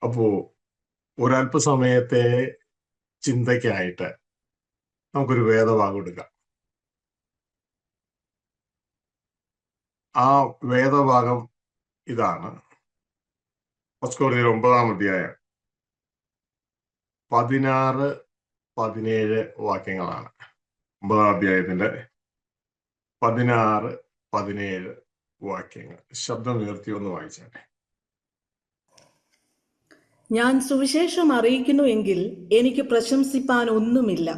അപ്പോ ഒരല്പസമയത്തെ ചിന്തയ്ക്കായിട്ട് നമുക്കൊരു വേദഭാഗം എടുക്കാം. ആ വേദഭാഗം ഇതാണ്. 1 കൊരിന്ത്യർ 9-ാം അധ്യായം 16-17 വാക്യങ്ങളാണ്. 9-ാം അധ്യായത്തിന്റെ 16-17 വാക്യങ്ങൾ. ശബ്ദം ഉയർത്തി ഒന്ന് വായിച്ചാട്ടെ. ഞാൻ സുവിശേഷം അറിയിക്കുന്നു എങ്കിൽ എനിക്ക് പ്രശംസിപ്പാൻ ഒന്നുമില്ല.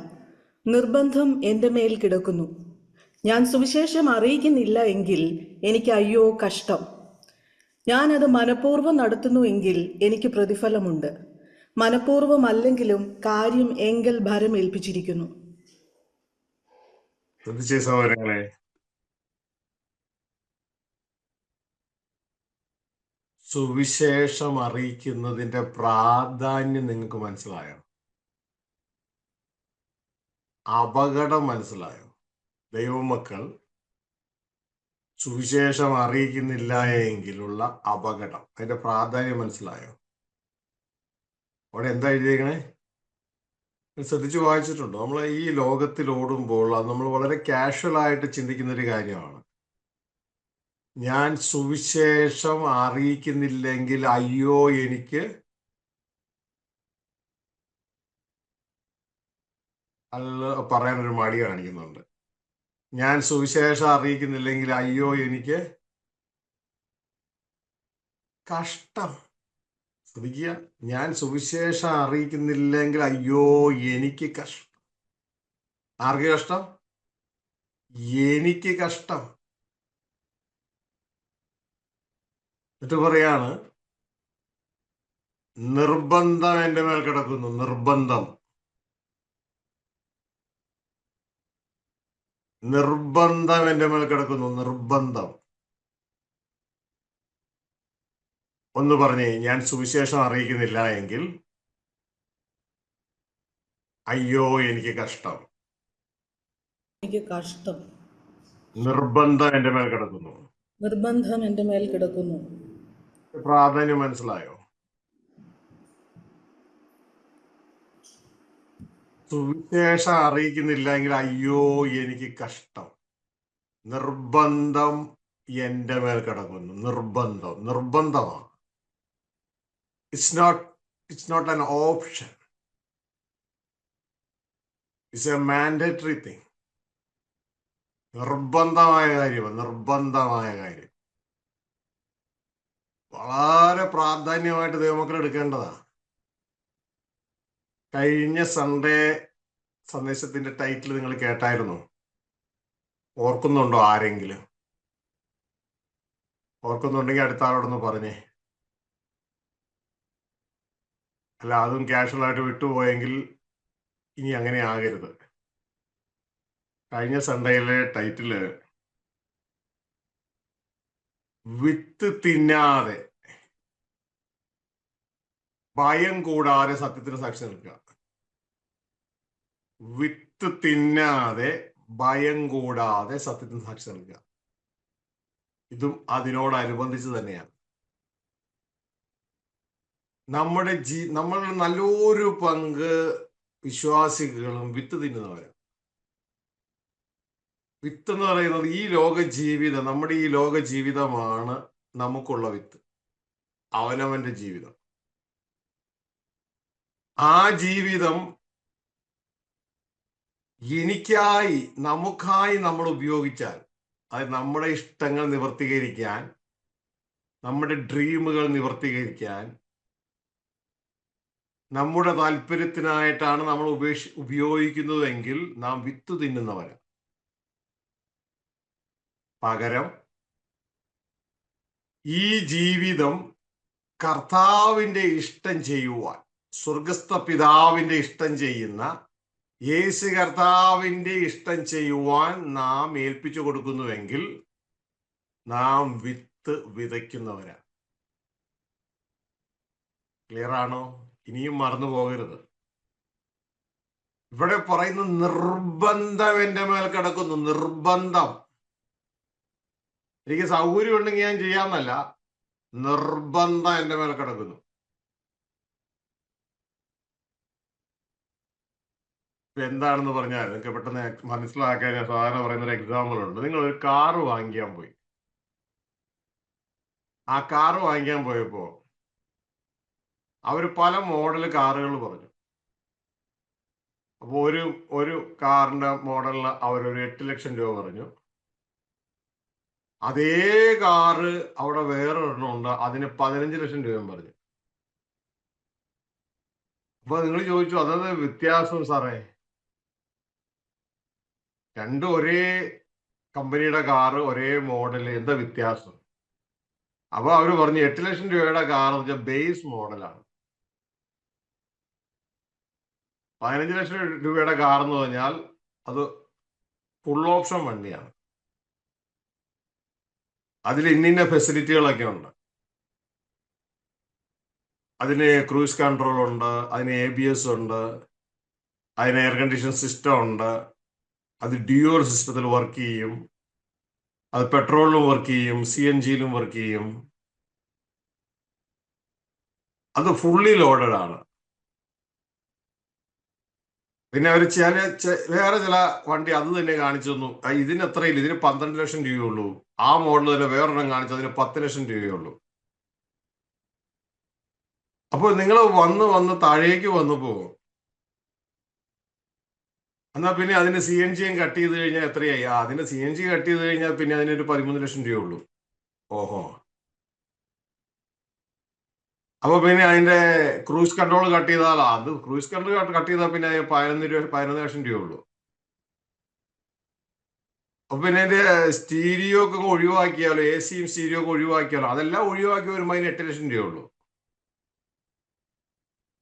നിർബന്ധം എൻ്റെ മേൽ കിടക്കുന്നു. ഞാൻ സുവിശേഷം അറിയിക്കുന്നില്ല എങ്കിൽ എനിക്ക് അയ്യോ കഷ്ടം. ഞാനത് മനഃപൂർവ്വം നടത്തുന്നു എങ്കിൽ എനിക്ക് പ്രതിഫലമുണ്ട്. മനഃപൂർവ്വമല്ലെങ്കിലും കാര്യം എങ്കൽ ഭരം ഏൽപ്പിച്ചിരിക്കുന്നു. ശ്രദ്ധിച്ചേ സഹോദരങ്ങളെ, സുവിശേഷം അറിയിക്കുന്നതിന്റെ പ്രാധാന്യം നിങ്ങൾക്ക് മനസ്സിലായോ? അപകടം മനസ്സിലായോ? ദൈവമക്കൾ സുവിശേഷം അറിയിക്കുന്നില്ല എങ്കിലുള്ള അപകടം, അതിന്റെ പ്രാധാന്യം മനസ്സിലായോ? അവിടെ എന്താ എഴുതിയേക്കണേ? ശ്രദ്ധിച്ചു വായിച്ചിട്ടുണ്ടോ? നമ്മൾ ഈ ലോകത്തിൽ ഓടുമ്പോൾ അത് നമ്മൾ വളരെ കാഷ്വൽ ആയിട്ട് ചിന്തിക്കുന്ന ഒരു കാര്യമാണ്. ഞാൻ സുവിശേഷം അറിയിക്കുന്നില്ലെങ്കിൽ അയ്യോ എനിക്ക് പറയാനൊരു മടി കാണിക്കുന്നുണ്ട്. ഞാൻ സുവിശേഷം അറിയിക്കുന്നില്ലെങ്കിൽ അയ്യോ എനിക്ക് കഷ്ടം. ശ്രദ്ധിക്കുക, ഞാൻ സുവിശേഷം അറിയിക്കുന്നില്ലെങ്കിൽ അയ്യോ എനിക്ക് കഷ്ടം. ആർക്ക് കഷ്ടം? എനിക്ക് കഷ്ടം. എന്നിട്ട് പറയാണ്, നിർബന്ധം എൻ്റെ മേൽ കിടക്കുന്നു. നിർബന്ധം എൻ്റെ മേൽ കിടക്കുന്നു. നിർബന്ധം. ഒന്ന് പറഞ്ഞേ, ഞാൻ സുവിശേഷം അറിയിക്കുന്നില്ല എങ്കിൽ അയ്യോ എനിക്ക് കഷ്ടം. എനിക്ക് കഷ്ടം. നിർബന്ധം എൻ്റെ മേൽ കിടക്കുന്നു. നിർബന്ധം എൻ്റെ മേൽ കിടക്കുന്നു. പ്രാധാന്യം മനസ്സിലായോ? സുവിശേഷം അറിയിക്കുന്നില്ല എങ്കിൽ അയ്യോ എനിക്ക് കഷ്ടം. നിർബന്ധം എൻ്റെ മേൽ കിടക്കുന്നു. നിർബന്ധമാണ്. It's not an option. It's a mandatory thing. നിർബന്ധമായ കാര്യം വളരെ പ്രാധാന്യമായിട്ട് ദൈവമക്കൾ എടുക്കേണ്ടതാണ്. കഴിഞ്ഞ സൺഡേ സന്ദേശത്തിന്റെ ടൈറ്റിൽ നിങ്ങൾ കേട്ടായിരുന്നു? ഓർക്കുന്നുണ്ടോ ആരെങ്കിലും? ഓർക്കുന്നുണ്ടെങ്കിൽ അടുത്ത ആളോടൊന്ന് പറഞ്ഞേ. അല്ല, അതും കാഷ്വലായിട്ട് വിട്ടുപോയെങ്കിൽ ഇനി അങ്ങനെ ആകരുത്. കഴിഞ്ഞ സൺഡേയിലെ ടൈറ്റില് വിത്ത് തിന്നാതെ ഭയം കൂടാതെ സത്യത്തിന് സാക്ഷി നിൽക്കുക. വിത്ത് തിന്നാതെ ഭയം കൂടാതെ സത്യത്തിന് സാക്ഷി നിൽക്കുക. ഇതും അതിനോടനുബന്ധിച്ച് തന്നെയാണ്. നമ്മൾ നല്ലൊരു പങ്ക് വിശ്വാസികളും വിത്ത് തിന്നുന്നവരാണ്. വിത്ത് എന്ന് പറയുന്നത് ഈ ലോക ജീവിതം, നമ്മുടെ ഈ ലോക ജീവിതമാണ് നമുക്കുള്ള വിത്ത്. അവനവന്റെ ജീവിതം. ആ ജീവിതം നമുക്കായി നമ്മൾ ഉപയോഗിച്ചാൽ, അത് നമ്മുടെ ഇഷ്ടങ്ങൾ നിവർത്തീകരിക്കാൻ, നമ്മുടെ ഡ്രീമുകൾ നിവർത്തീകരിക്കാൻ, നമ്മുടെ താല്പര്യത്തിനായിട്ടാണ് നമ്മൾ ഉപയോഗിക്കുന്നതെങ്കിൽ നാം വിത്ത് തിന്നുന്നവരാണ്. പകരം ഈ ജീവിതം കർത്താവിന്റെ ഇഷ്ടം ചെയ്യുവാൻ, സ്വർഗസ്ഥ പിതാവിന്റെ ഇഷ്ടം ചെയ്യുന്ന യേശു കർത്താവിന്റെ ഇഷ്ടം ചെയ്യുവാൻ നാം ഏൽപ്പിച്ചു കൊടുക്കുന്നുവെങ്കിൽ നാം വിത്ത് വിതയ്ക്കുന്നവരാണ്. ക്ലിയർ ആണോ? ഇനിയും മറന്നു പോകരുത്. ഇവിടെ പറയുന്ന നിർബന്ധം എൻ്റെ മേൽ കിടക്കുന്നു. നിർബന്ധം. എനിക്ക് സൗകര്യം ഉണ്ടെങ്കിൽ ഞാൻ ചെയ്യാമെന്നല്ല, നിർബന്ധം എൻ്റെ മേൽ കിടക്കുന്നു. എന്താണെന്ന് പറഞ്ഞാൽ നിങ്ങൾക്ക് പെട്ടെന്ന് മനസ്സിലാക്കാൻ ഞാൻ സാധാരണ പറയുന്ന ഒരു എക്സാമ്പിൾ ഉണ്ട്. നിങ്ങൾ ഒരു കാറ് വാങ്ങിക്കാൻ പോയി. ആ കാറ് വാങ്ങിക്കാൻ പോയപ്പോ അവർ പല മോഡൽ കാറുകൾ പറഞ്ഞു. അപ്പോൾ ഒരു കാറിന്റെ മോഡലിന് അവരൊരു 8 ലക്ഷം രൂപ പറഞ്ഞു. അതേ കാറ് അവിടെ വേറൊരെണ്ണം ഉണ്ട്, അതിന് 15 ലക്ഷം രൂപയും പറഞ്ഞു. അപ്പൊ നിങ്ങൾ ചോദിച്ചു അതത് വ്യത്യാസം സാറേ? രണ്ടും ഒരേ കമ്പനിയുടെ കാറ്, ഒരേ മോഡൽ, എന്താ വ്യത്യാസം? അപ്പൊ അവര് പറഞ്ഞു 8 ലക്ഷം രൂപയുടെ കാർ എന്ന് വെച്ചാൽ ബേസ് മോഡലാണ്. 15 ലക്ഷം രൂപയുടെ കാർ എന്ന് പറഞ്ഞാൽ അത് ഫുൾ ഓപ്ഷൻ വണ്ടിയാണ്. അതിൽ ഇന്ന ഫെസിലിറ്റികളൊക്കെ ഉണ്ട്. അതിന് ക്രൂസ് കൺട്രോൾ ഉണ്ട്, അതിന് ABS ഉണ്ട്, അതിന് എയർ കണ്ടീഷൻ സിസ്റ്റം ഉണ്ട്, അത് ഡ്യുവൽ സിസ്റ്റത്തിൽ വർക്ക് ചെയ്യും, അത് പെട്രോളിലും വർക്ക് ചെയ്യും, CNGയിലും വർക്ക് ചെയ്യും. അത് ഫുള്ളി ലോഡഡ് ആണ്. പിന്നെ അവർ വേറെ ചില വണ്ടി അത് തന്നെ കാണിച്ചു തന്നു, ഇതിന് എത്രയില്ല, ഇതിന് 12 ലക്ഷം രൂപയുള്ളൂ. ആ മോഡൽ തന്നെ വേറൊരെണ്ണം കാണിച്ചു, അതിന് 10 ലക്ഷം രൂപയുള്ളൂ. അപ്പോൾ നിങ്ങൾ വന്ന് താഴേക്ക് വന്നു പോകും. എന്നാൽ പിന്നെ അതിന് CNGയും കട്ട് ചെയ്ത് കഴിഞ്ഞാൽ എത്രയായി? അതിന് CNG കട്ട് ചെയ്ത് കഴിഞ്ഞാൽ പിന്നെ അതിനൊരു 13 ലക്ഷം രൂപയുള്ളൂ. ഓഹോ. അപ്പൊ പിന്നെ അതിന്റെ ക്രൂസ് കൺട്രോൾ കട്ട് ചെയ്താൽ, അത് ക്രൂസ് കൺട്രോൾ കട്ട് ചെയ്താൽ പിന്നെ 11 ലക്ഷം രൂപയുള്ളൂ. അപ്പൊ പിന്നെ അതിന്റെ സ്റ്റീരിയോ ഒക്കെ ഒഴിവാക്കിയാലോ, AC-യും സ്റ്റീരിയോ ഒക്കെ ഒഴിവാക്കിയാലോ, അതെല്ലാം ഒഴിവാക്കി വരുമ്പോൾ അതിന് 8 ലക്ഷം രൂപയുള്ളൂ.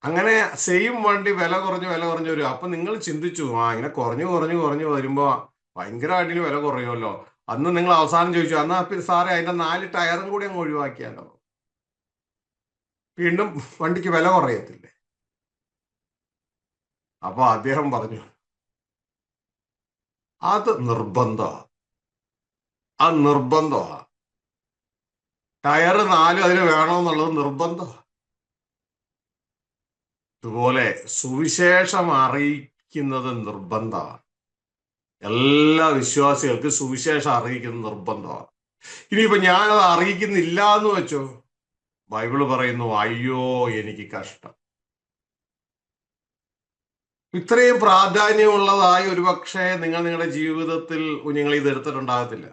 അങ്ങനെ സെയിം വണ്ടി വില കുറഞ്ഞു വരും. അപ്പൊ നിങ്ങൾ ചിന്തിച്ചു, ഇങ്ങനെ കുറഞ്ഞു വരുമ്പോ ഭയങ്കരമായിട്ട് വില കുറയുമല്ലോ. അന്ന് നിങ്ങൾ അവസാനം ചോദിച്ചു, എന്നാ സാറേ അതിന്റെ 4 ടയറും കൂടി അങ്ങ് ഒഴിവാക്കിയാലോ, വീണ്ടും വണ്ടിക്ക് വില കുറയത്തില്ലേ? അപ്പൊ അദ്ദേഹം പറഞ്ഞു, അത് നിർബന്ധമാ. ടയർ 4 അതിന് വേണമെന്നുള്ളത് നിർബന്ധമാണ്. ഇതുപോലെ സുവിശേഷം അറിയിക്കുന്നത് നിർബന്ധമാണ്. എല്ലാ വിശ്വാസികൾക്ക് സുവിശേഷം അറിയിക്കുന്നത് നിർബന്ധമാണ്. ഇനിയിപ്പോ ഞാനത് അറിയിക്കുന്നില്ല എന്ന് വെച്ചോ, ബൈബിള് പറയുന്നു, അയ്യോ എനിക്ക് കഷ്ടം. ഇത്രയും പ്രാധാന്യമുള്ളതായി ഒരുപക്ഷെ നിങ്ങളുടെ ജീവിതത്തിൽ നിങ്ങൾ ഇത് എടുത്തിട്ടുണ്ടാകത്തില്ല.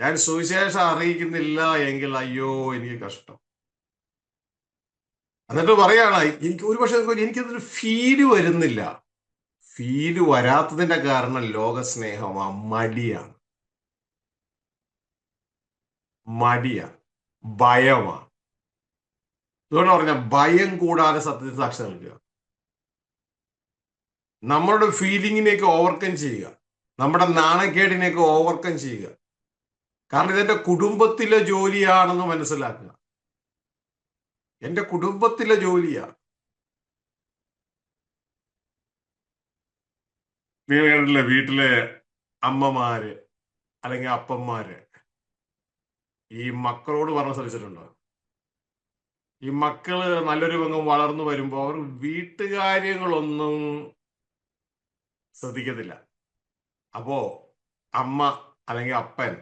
ഞാൻ സുവിശേഷം അറിയിക്കുന്നില്ല എങ്കിൽ അയ്യോ എനിക്ക് കഷ്ടം. എന്നിട്ട് പറയാണ്, എനിക്ക് ഒരുപക്ഷെ എനിക്കതൊരു ഫീല് വരുന്നില്ല. ഫീല് വരാത്തതിന്റെ കാരണം ലോകസ്നേഹമാ, മടിയാണ്, ഭയമാണ്. അതുകൊണ്ട് പറഞ്ഞ ഭയം കൂടാതെ സത്യത്തിൽ സാക്ഷ്യം നൽകുക. നമ്മളുടെ ഫീലിങ്ങിനെയൊക്കെ ഓവർകം ചെയ്യുക, നമ്മുടെ നാണക്കേടിനെയൊക്കെ ഓവർകം ചെയ്യുക. കാരണം ഇതെന്റെ കുടുംബത്തിലെ ജോലിയാണെന്ന് മനസ്സിലാക്കുക. എന്റെ കുടുംബത്തിലെ ജോലിയാണ്. നിങ്ങൾ കണ്ടില്ലേ, വീട്ടിലെ അമ്മമാര് അല്ലെങ്കിൽ അപ്പന്മാര് ഈ മക്കളോട് പറഞ്ഞ ശ്രമിച്ചിട്ടുണ്ടോ? ഈ മക്കള് നല്ലൊരു പങ്കും വളർന്നു വരുമ്പോ അവർ വീട്ടുകാര്യങ്ങളൊന്നും ശ്രദ്ധിക്കത്തില്ല. അപ്പോ അമ്മ അല്ലെങ്കിൽ അപ്പൻ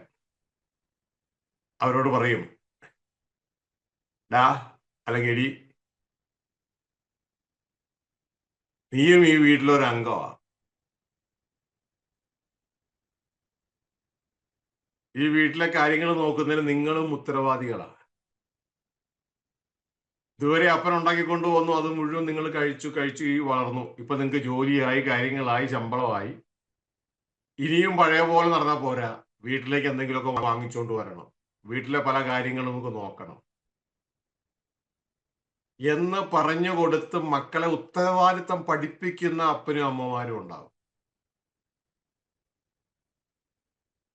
അവരോട് പറയും, ഡാ അല്ലെങ്കിൽ എടി, നീയും ഈ വീട്ടിലൊരു അംഗമാ. ഈ വീട്ടിലെ കാര്യങ്ങൾ നോക്കുന്നതിന് നിങ്ങളും ഉത്തരവാദികളാണ്. ഇതുവരെ അപ്പൻ ഉണ്ടാക്കിക്കൊണ്ടു വന്നു, അത് മുഴുവൻ നിങ്ങൾ കഴിച്ചു ഈ വളർന്നു. ഇപ്പൊ നിങ്ങൾക്ക് ജോലിയായി, കാര്യങ്ങളായി, ശമ്പളമായി. ഇനിയും പഴയ പോലെ നടന്നാൽ പോരാ, വീട്ടിലേക്ക് എന്തെങ്കിലുമൊക്കെ വാങ്ങിച്ചുകൊണ്ട് വരണം, വീട്ടിലെ പല കാര്യങ്ങളും നമുക്ക് നോക്കണം എന്ന് പറഞ്ഞു കൊടുത്ത് മക്കളെ ഉത്തരവാദിത്തം പഠിപ്പിക്കുന്ന അപ്പനും അമ്മമാരും ഉണ്ടാവും.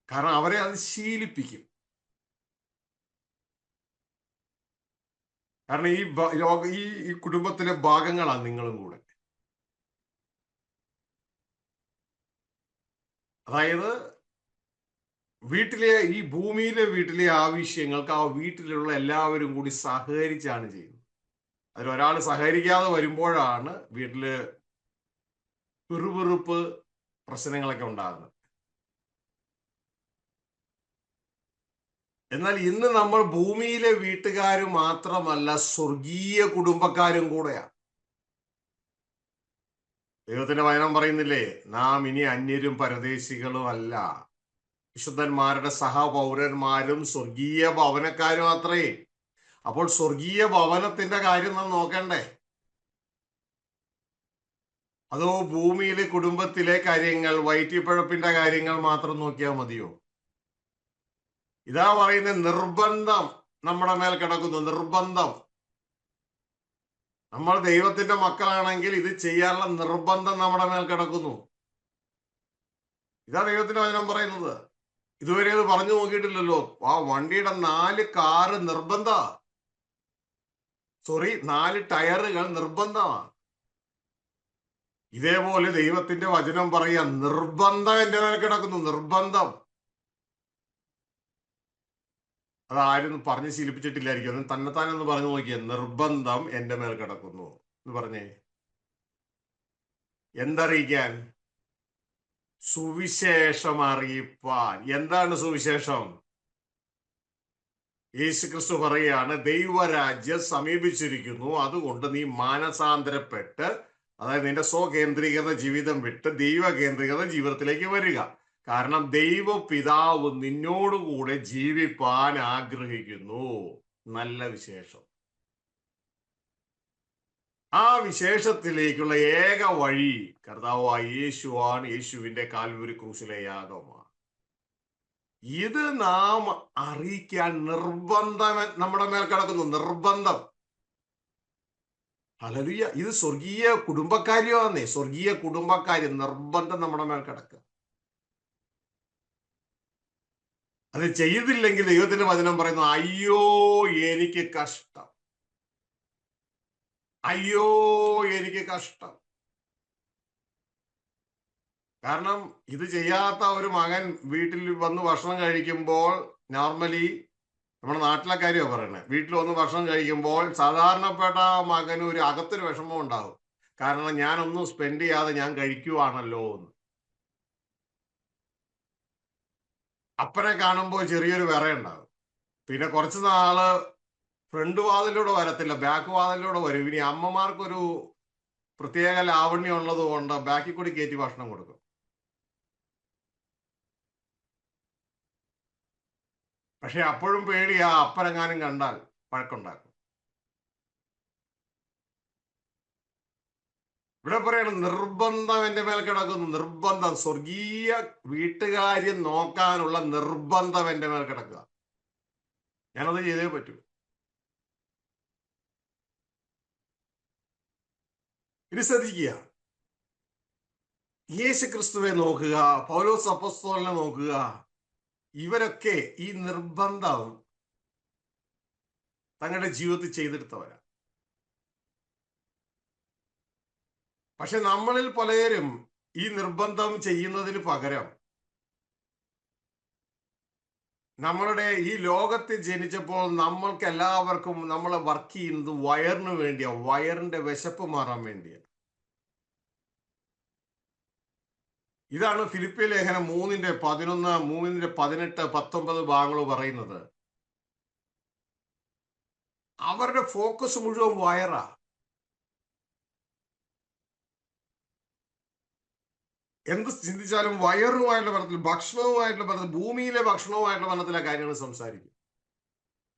കാരണം അവരെ അത് ശീലിപ്പിക്കും. കാരണം ഈ കുടുംബത്തിലെ ഭാഗങ്ങളാണ് നിങ്ങളും കൂടെ. അതായത് ഈ വീട്ടിലെ ആവശ്യങ്ങൾക്ക് ആ വീട്ടിലുള്ള എല്ലാവരും കൂടി സഹകരിച്ചാണ് ചെയ്യുന്നത്. അതിലൊരാൾ സഹകരിക്കാതെ വരുമ്പോഴാണ് വീട്ടില് പിറുപിറുപ്പ് പ്രശ്നങ്ങളൊക്കെ ഉണ്ടാകുന്നത്. എന്നാൽ ഇന്ന് നമ്മൾ ഭൂമിയിലെ വീട്ടുകാരും മാത്രമല്ല, സ്വർഗീയ കുടുംബക്കാരും കൂടെയാണ്. ദൈവത്തിന്റെ വചനം പറയുന്നില്ലേ, നാം ഇനി അന്യരും പരദേശികളും അല്ല, വിശുദ്ധന്മാരുടെ സഹപൗരന്മാരും സ്വർഗീയ ഭവനക്കാരും അത്രേ. അപ്പോൾ സ്വർഗീയ ഭവനത്തിന്റെ കാര്യം നാം നോക്കണ്ടേ? അതോ ഭൂമിയിലെ കുടുംബത്തിലെ കാര്യങ്ങൾ, വയറ്റിപ്പഴപ്പിന്റെ കാര്യങ്ങൾ മാത്രം നോക്കിയാൽ മതിയോ? ഇതാ പറയുന്ന നിർബന്ധം നമ്മുടെ മേൽ കിടക്കുന്നു. നിർബന്ധം. നമ്മൾ ദൈവത്തിന്റെ മക്കളാണെങ്കിൽ ഇത് ചെയ്യാനുള്ള നിർബന്ധം നമ്മുടെ മേൽ കിടക്കുന്നു. ഇതാ ദൈവത്തിന്റെ വചനം പറയുന്നത്. ഇതുവരെ അത് പറഞ്ഞു നോക്കിയിട്ടില്ലല്ലോ. ആ വണ്ടിയുടെ 4 കാറ് നിർബന്ധ, 4 ടയറുകൾ നിർബന്ധമാണ്. ഇതേപോലെ ദൈവത്തിന്റെ വചനം പറയാ, നിർബന്ധം എന്റെ മേൽ കിടക്കുന്നു. നിർബന്ധം. അതാരും പറഞ്ഞ് ശീലിപ്പിച്ചിട്ടില്ലായിരിക്കും. അത് തന്നെത്താനൊന്ന് പറഞ്ഞു നോക്കിയേ, നിർബന്ധം എന്റെ മേൽ കിടക്കുന്നു എന്ന് പറഞ്ഞേ. എന്തറിയിക്കാൻ? സുവിശേഷം അറിയിപ്പാൻ. എന്താണ് സുവിശേഷം? യേശുക്രിസ്തു പറയാണ്, ദൈവരാജ്യം സമീപിച്ചിരിക്കുന്നു, അതുകൊണ്ട് നീ മാനസാന്തരപ്പെട്ട്, അതായത് നിന്റെ സ്വകേന്ദ്രീകൃത ജീവിതം വിട്ട് ദൈവകേന്ദ്രീകൃത ജീവിതത്തിലേക്ക് വരിക. കാരണം ദൈവപിതാവ് നിന്നോടുകൂടെ ജീവിപ്പാൻ ആഗ്രഹിക്കുന്നു. നല്ല വിശേഷം. ആ വിശേഷത്തിലേക്കുള്ള ഏക വഴി കർത്താവായ യേശുവാണ്. യേശുവിന്റെ കാൽവരി ക്രൂശിലെ യാഗമാണ്. ഇത് നാം അറിയിക്കാൻ നിർബന്ധം നമ്മുടെ മേൽ കിടക്കുന്നു. നിർബന്ധം. ഹല്ലേലൂയ. ഇത് സ്വർഗീയ കുടുംബക്കാരിയാന്നേ. സ്വർഗീയ കുടുംബക്കാരി. നിർബന്ധം നമ്മുടെ മേൽ കിടക്കുക. അത് ചെയ്തില്ലെങ്കിൽ ദൈവത്തിന്റെ വചനം പറയുന്നു, അയ്യോ എനിക്ക് കഷ്ടം, അയ്യോ എനിക്ക് കഷ്ടം. കാരണം ഇത് ചെയ്യാത്ത ഒരു മകൻ വീട്ടിൽ വന്ന് ഭക്ഷണം കഴിക്കുമ്പോൾ, നോർമലി നമ്മുടെ നാട്ടിലെ കാര്യമാണ് പറയണേ, വീട്ടിൽ വന്ന് ഭക്ഷണം കഴിക്കുമ്പോൾ സാധാരണപ്പെട്ട മകന് ഒരു അകത്തൊരു വിഷമം ഉണ്ടാകും. കാരണം ഞാനൊന്നും സ്പെൻഡ് ചെയ്യാതെ ഞാൻ കഴിക്കുവാണല്ലോ എന്ന്. അപ്പനെ കാണുമ്പോൾ ചെറിയൊരു വിറയുണ്ടാകും. പിന്നെ കുറച്ച് നാള് ഫ്രണ്ട് വാതിലൂടെ വരത്തില്ല, ബാക്ക് വാതിലൂടെ വരും. ഇനി അമ്മമാർക്കൊരു പ്രത്യേക ലാവണ്യം ഉള്ളത് കൊണ്ട് ബാക്കിൽ കൂടി കയറ്റി ഭക്ഷണം കൊടുക്കും. പക്ഷെ അപ്പോഴും പേടിയാ, അപ്പനെങ്ങാനും കണ്ടാൽ വഴക്കുണ്ടാക്കും. ഇവിടെ പറയണം, നിർബന്ധം എന്റെ മേൽ കിടക്കുന്നു. നിർബന്ധം. സ്വർഗീയ വീട്ടുകാര്യം നോക്കാനുള്ള നിർബന്ധം എന്റെ മേൽ കിടക്കുക. ഞാനത് ചെയ്തേ പറ്റൂ. ഇനി ശ്രദ്ധിക്കുക, യേശു ക്രിസ്തുവെ നോക്കുക, പൗലോസ് അപ്പോസ്തലനെ നോക്കുക. ഇവരൊക്കെ ഈ നിർബന്ധം തങ്ങളുടെ ജീവിതത്തിൽ ചെയ്തെടുത്തവരാ. പക്ഷെ നമ്മളിൽ പലരും ഈ നിർബന്ധം ചെയ്യുന്നതിന് പകരം നമ്മളുടെ ഈ ലോകത്തിൽ ജനിച്ചപ്പോൾ നമ്മൾക്ക് എല്ലാവർക്കും നമ്മൾ വർക്ക് ചെയ്യുന്നത് വയറിന് വേണ്ടിയാ. വയറിന്റെ വിശപ്പ് മാറാൻ വേണ്ടിയാ. ഇതാണ് ഫിലിപ്പിയ ലേഖനം 3:11, 3:18, 19 ഭാഗങ്ങൾ പറയുന്നത്. അവരുടെ ഫോക്കസ് മുഴുവൻ വയറാ. എന്ത് ചിന്തിച്ചാലും വയറുമായിട്ടുള്ള ബന്ധത്തിൽ, ഭക്ഷണവുമായിട്ടുള്ള ബന്ധത്തിൽ, ഭൂമിയിലെ ഭക്ഷണവുമായിട്ടുള്ള ബന്ധത്തിലെ കാര്യങ്ങൾ സംസാരിക്കും.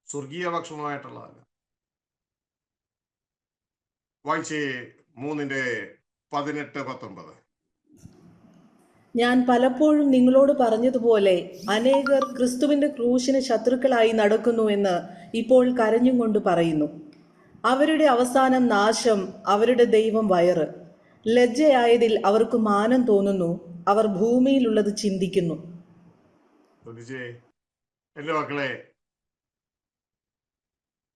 സ്വർഗീയ ഭക്ഷണമായിട്ടുള്ളതല്ല. വായിച്ചേ 3:18-19. ഞാൻ പലപ്പോഴും നിങ്ങളോട് പറഞ്ഞതുപോലെ അനേകർ ക്രിസ്തുവിന്റെ ക്രൂശിന് ശത്രുക്കളായി നടക്കുന്നു എന്ന് ഇപ്പോൾ കരഞ്ഞും കൊണ്ട് പറയുന്നു. അവരുടെ അവസാനം നാശം, അവരുടെ ദൈവം വയറ്. ലജ്ജയായതിൽ അവർക്ക് മാനം തോന്നുന്നു, അവർ ഭൂമിയിലുള്ളത് ചിന്തിക്കുന്നു. ശ്രദ്ധിച്ചേ എന്റെ മക്കളെ,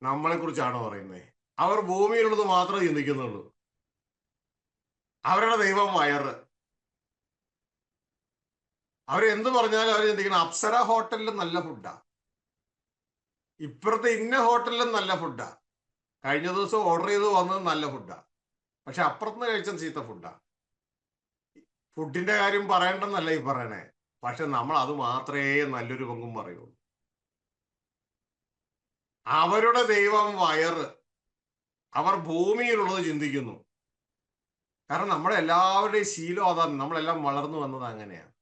നമ്മളെ കുറിച്ചാണോ പറയുന്നത്? അവർ ഭൂമിയിലുള്ളത് മാത്രമേ ചിന്തിക്കുന്നുള്ളൂ. അവരുടെ ദൈവം വയറ്. അവരെന്ത് പറഞ്ഞാലും അവർ ചിന്തിക്കണം, അപ്സര ഹോട്ടലിൽ നല്ല ഫുഡാ, ഇപ്പുറത്തെ ഇന്ന ഹോട്ടലിലും നല്ല ഫുഡാ, കഴിഞ്ഞ ദിവസം ഓർഡർ ചെയ്ത് വന്നത് നല്ല ഫുഡാ, പക്ഷെ അപ്പുറത്തുനിന്ന് കഴിച്ച ചീത്ത ഫുഡാ. ഫുഡിന്റെ കാര്യം പറയണ്ടെന്നല്ല ഈ പറയണേ, പക്ഷെ നമ്മൾ അത് മാത്രമേ നല്ലൊരു പങ്കും പറയുള്ളൂ. അവരുടെ ദൈവം വയറ്, അവർ ഭൂമിയിലുള്ളത് ചിന്തിക്കുന്നു. കാരണം നമ്മുടെ എല്ലാവരുടെയും ശീലം അതാണ്, നമ്മളെല്ലാം വളർന്നു വന്നത് അങ്ങനെയാണ്.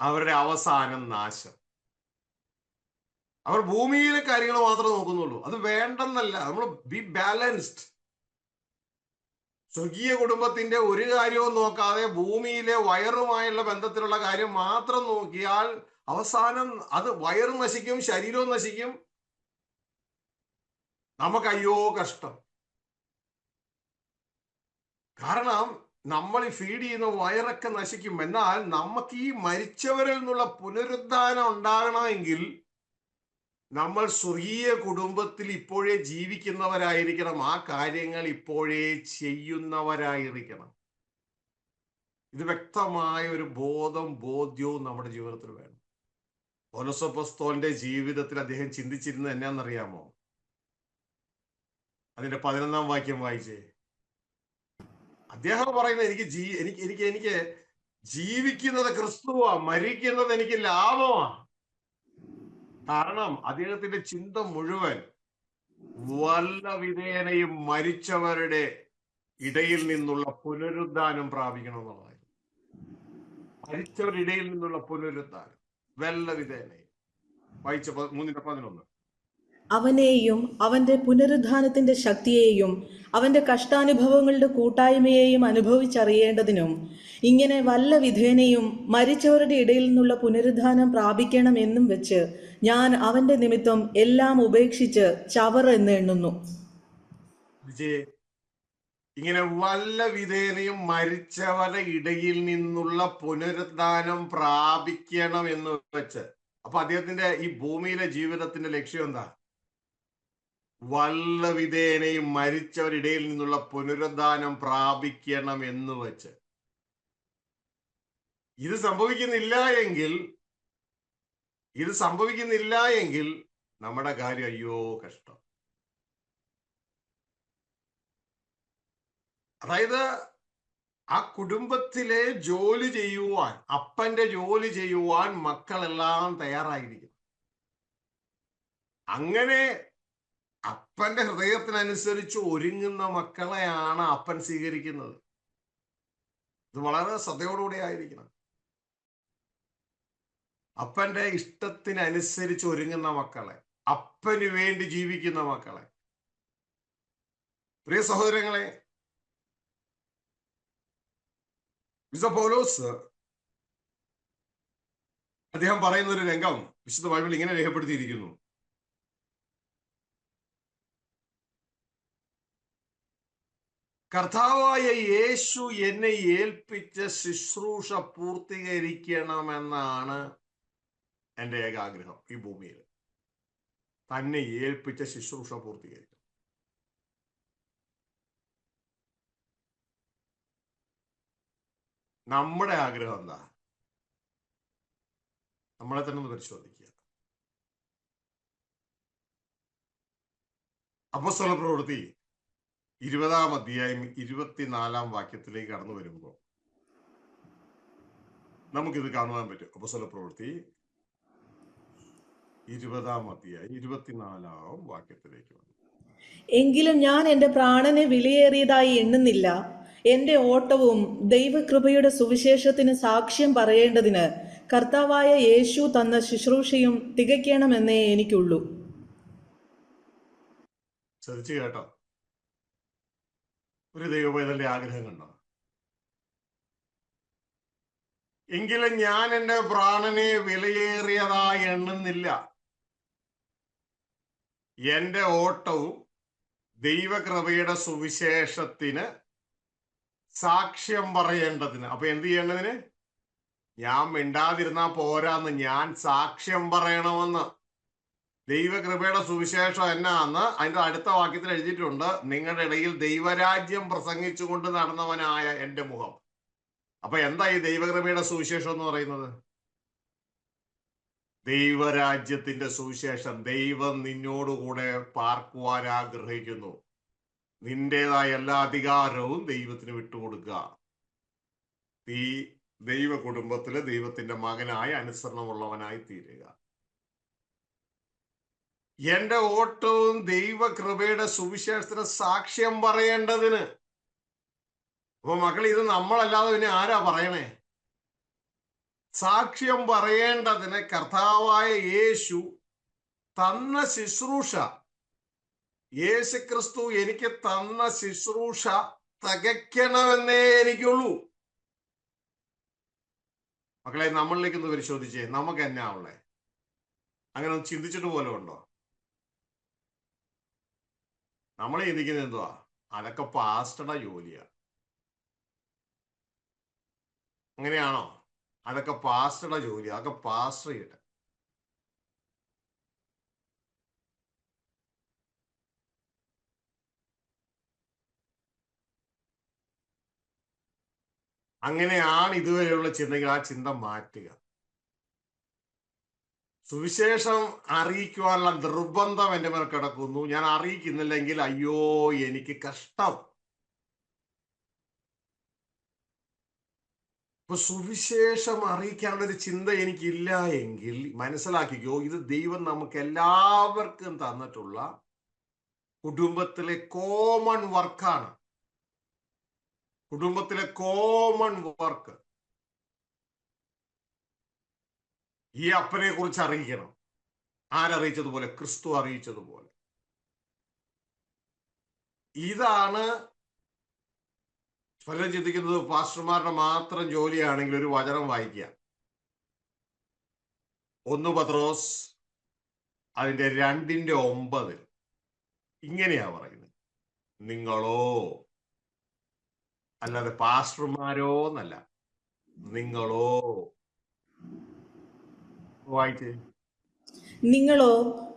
അവരുടെ അവസാനം നാശം. അവർ ഭൂമിയിലെ കാര്യങ്ങൾ മാത്രമേ നോക്കുന്നുള്ളൂ. അത് വേണ്ടെന്നല്ല, നമ്മൾ ബി ബാലൻസ്ഡ്. സ്വർഗീയ കുടുംബത്തിന്റെ ഒരു കാര്യവും നോക്കാതെ ഭൂമിയിലെ വയറുമായുള്ള ബന്ധത്തിലുള്ള കാര്യം മാത്രം നോക്കിയാൽ അവസാനം അത് വയറും നശിക്കും, ശരീരവും നശിക്കും. നമുക്ക് അയ്യോ കഷ്ടം. കാരണം നമ്മൾ ഈ ഫീഡ് ചെയ്യുന്ന വയറൊക്കെ നശിക്കും. എന്നാൽ നമുക്ക് ഈ മരിച്ചവരിൽ നിന്നുള്ള പുനരുദ്ധാനം ഉണ്ടാകണമെങ്കിൽ നമ്മൾ സ്വർഗീയ കുടുംബത്തിൽ ഇപ്പോഴേ ജീവിക്കുന്നവരായിരിക്കണം. ആ കാര്യങ്ങൾ ഇപ്പോഴേ ചെയ്യുന്നവരായിരിക്കണം. ഇത് വ്യക്തമായ ഒരു ബോധ്യവും നമ്മുടെ ജീവിതത്തിൽ വേണം. പൗലോസ് അപ്പോസ്തലന്റെ ജീവിതത്തിൽ അദ്ദേഹം ചിന്തിച്ചിരുന്നത് എന്നാന്നറിയാമോ? അതിന്റെ 11-ാം വാക്യം വായിച്ചേ. അദ്ദേഹം പറയുന്നത് എനിക്ക് ജീവിക്കുന്നത് ക്രിസ്തുവാ, മരിക്കുന്നത് എനിക്ക് ലാഭമാ. കാരണം അദ്ദേഹത്തിന്റെ ചിന്ത മുഴുവൻ വല്ല വിധേനയും മരിച്ചവരുടെ ഇടയിൽ നിന്നുള്ള പുനരുദ്ധാനം പ്രാപിക്കണം എന്നുള്ളതായിരുന്നു. മരിച്ചവരുടെ ഇടയിൽ നിന്നുള്ള പുനരുദ്ധാനം വല്ല വിധേനയും. വായിച്ച 3:11. അവനെയും അവന്റെ പുനരുദ്ധാനത്തിന്റെ ശക്തിയെയും അവന്റെ കഷ്ടാനുഭവങ്ങളുടെ കൂട്ടായ്മയെയും അനുഭവിച്ചറിയേണ്ടതിനും ഇങ്ങനെ വല്ല വിധേനയും മരിച്ചവരുടെ ഇടയിൽ നിന്നുള്ള പുനരുദ്ധാനം പ്രാപിക്കണം എന്നും വെച്ച് ഞാൻ അവന്റെ നിമിത്തം എല്ലാം ഉപേക്ഷിച്ച് ചവർ എന്ന് എണ്ണുന്നു. ഇങ്ങനെ വല്ല വിധേനയും മരിച്ചവരുടെ ഇടയിൽ നിന്നുള്ള പുനരുദ്ധാനം പ്രാപിക്കണം എന്ന് വെച്ച്, അപ്പൊ അദ്ദേഹത്തിന്റെ ഈ ഭൂമിയിലെ ജീവിതത്തിന്റെ ലക്ഷ്യം എന്താ? വല്ല വിധേനയും മരിച്ചവരിടയിൽ നിന്നുള്ള പുനരുദ്ധാനം പ്രാപിക്കണം എന്ന് വെച്ച്. ഇത് സംഭവിക്കുന്നില്ല എങ്കിൽ നമ്മുടെ കാര്യം അയ്യോ കഷ്ടം. അതായത് ആ കുടുംബത്തിലെ ജോലി ചെയ്യുവാൻ, അപ്പന്റെ ജോലി ചെയ്യുവാൻ മക്കളെല്ലാം തയ്യാറായിരിക്കും. അങ്ങനെ അപ്പന്റെ ഹൃദയത്തിനനുസരിച്ച് ഒരുങ്ങുന്ന മക്കളെയാണ് അപ്പൻ സ്വീകരിക്കുന്നത്. ഇത് വളരെ ശ്രദ്ധയോടുകൂടി ആയിരിക്കണം. അപ്പന്റെ ഇഷ്ടത്തിനനുസരിച്ച് ഒരുങ്ങുന്ന മക്കളെ, അപ്പന് വേണ്ടി ജീവിക്കുന്ന മക്കളെ. പ്രിയ സഹോദരങ്ങളെ, വിശുദ്ധ പൗലോസ് അദ്ദേഹം പറയുന്ന ഒരു രംഗം വിശുദ്ധ ബൈബിളിൽ ഇങ്ങനെ രേഖപ്പെടുത്തിയിരിക്കുന്നു. കർത്താവായ യേശു എന്നെ ഏൽപ്പിച്ച ശുശ്രൂഷ പൂർത്തീകരിക്കണമെന്നാണ് എൻ്റെ ഏകാഗ്രഹം. ഈ ഭൂമിയിൽ തന്നെ ഏൽപ്പിച്ച ശുശ്രൂഷ പൂർത്തീകരിക്കണം. നമ്മുടെ ആഗ്രഹം എന്താ? നമ്മളെ തന്നെ ഒന്ന് പരിശോധിക്കുക. അപ്പോസ്തല പ്രവൃത്തി 20-ാം അധ്യായം 24-ാം വാക്യത്തിലേക്ക് കടന്നു വരുമ്പോൾ നമുക്കിത് കാണുവാൻ പറ്റും. അപ്പോസ്തല പ്രവൃത്തി 20-ാം അധ്യായം 24-ാം വാക്യത്തിലേക്ക് വന്നു. എങ്കിലും ഞാൻ എൻ്റെ പ്രാണനെ വിലയേറിയതായി എണ്ണുന്നില്ല. എൻ്റെ ഓട്ടവും ദൈവകൃപയുടെ സുവിശേഷത്തിന് സാക്ഷ്യം പറയേണ്ടതിന് കർത്താവായ യേശു തന്ന ശുശ്രൂഷയും തികയ്ക്കണമെന്നേ എനിക്കുള്ളൂ. ശ്രദ്ധിച്ചു കേട്ടോ? ഒരു ദൈവപൈതലിന്റെ ആഗ്രഹം കണ്ടോ? എങ്കിലും ഞാൻ എൻ്റെ പ്രാണനെ വിലയേറിയതായി എണ്ണുന്നില്ല. എൻ്റെ ഓട്ടവും ദൈവകൃപയുടെ സുവിശേഷത്തിന് സാക്ഷ്യം പറയേണ്ടതിന്. അപ്പൊ എന്ത് ചെയ്യേണ്ടതിന്? ഞാൻ മിണ്ടാതിരുന്നാ പോരാന്ന്, ഞാൻ സാക്ഷ്യം പറയണമെന്ന്. ദൈവകൃപയുടെ സുവിശേഷം എന്നാന്ന് അതിന്റെ അടുത്ത വാക്യത്തിൽ എഴുതിയിട്ടുണ്ട്. നിങ്ങളുടെ ഇടയിൽ ദൈവരാജ്യം പ്രസംഗിച്ചുകൊണ്ട് നടന്നവനായ എൻ്റെ മുഖം. അപ്പൊ എന്താ ഈ ദൈവകൃപയുടെ സുവിശേഷം എന്ന് പറയുന്നത്? ദൈവരാജ്യത്തിന്റെ സുവിശേഷം. ദൈവം നിന്നോടുകൂടെ പാർക്കുവാൻ ആഗ്രഹിക്കുന്നു. നിന്റേതായ എല്ലാ അധികാരവും ദൈവത്തിന് വിട്ടുകൊടുക്കുക. ഈ ദൈവ കുടുംബത്തില് ദൈവത്തിന്റെ മകനായി അനുസരണമുള്ളവനായി തീരുക. എന്റെ ഓട്ടവും ദൈവകൃപയുടെ സുവിശേഷത്തിന് സാക്ഷ്യം പറയേണ്ടതിന്. അപ്പൊ മക്കൾ, ഇത് നമ്മളല്ലാതെ പിന്നെ ആരാ പറയണേ? സാക്ഷ്യം പറയേണ്ടതിന് കർത്താവായ യേശു തന്ന ശുശ്രൂഷ, യേശു ക്രിസ്തു എനിക്ക് തന്ന ശുശ്രൂഷ തികയ്ക്കണമെന്നേ എനിക്കുള്ളൂ. മക്കളെ, നമ്മളിലേക്ക് ഒന്ന് പരിശോധിച്ചേ, നമുക്ക് എന്നാ ഉള്ളേ? അങ്ങനെ ഒന്ന് ചിന്തിച്ചിട്ട് പോലും ഉണ്ടോ? നമ്മൾ ചിന്തിക്കുന്നത് എന്തുവാ? അതൊക്കെ പാസ്റ്ററുടെ ജോലിയാ. അങ്ങനെയാണോ? അതൊക്കെ പാസ്റ്ററുടെ ജോലി, അതൊക്കെ പാസ്റ്റർ ചെയ്യട്ടെ. അങ്ങനെയാണ് ഇതുവരെയുള്ള ചിന്തകൾ. ആ ചിന്ത മാറ്റുക. സുവിശേഷം അറിയിക്കുവാനുള്ള നിർബന്ധം എൻ്റെ മേൽ കിടക്കുന്നു. ഞാൻ അറിയിക്കുന്നില്ലെങ്കിൽ അയ്യോ എനിക്ക് കഷ്ടം. ഇപ്പൊ സുവിശേഷം അറിയിക്കാനുള്ള ഒരു ചിന്ത എനിക്കില്ല എങ്കിൽ മനസ്സിലാക്കിക്കോ, ഇത് ദൈവം നമുക്ക് എല്ലാവർക്കും തന്നിട്ടുള്ള കുടുംബത്തിലെ കോമൺ വർക്കാണ്. കുടുംബത്തിലെ കോമൺ വർക്ക്. ഈ അപ്പനെ കുറിച്ച് അറിയിക്കണം. ആരറിയിച്ചതുപോലെ? ക്രിസ്തു അറിയിച്ചതുപോലെ. ഇതാണ് പലരും ചിന്തിക്കുന്നത് പാസ്റ്റർമാരുടെ മാത്രം ജോലിയാണെങ്കിൽ ഒരു വചനം വായിക്കുക. 1 പത്രോസ് അതിന്റെ 2:9 ഇങ്ങനെയാ പറയുന്നത്: നിങ്ങളോ, അല്ലാതെ പാസ്റ്റർമാരോ എന്നല്ല, നിങ്ങളോ. വായിച്ചേ. നിങ്ങളോ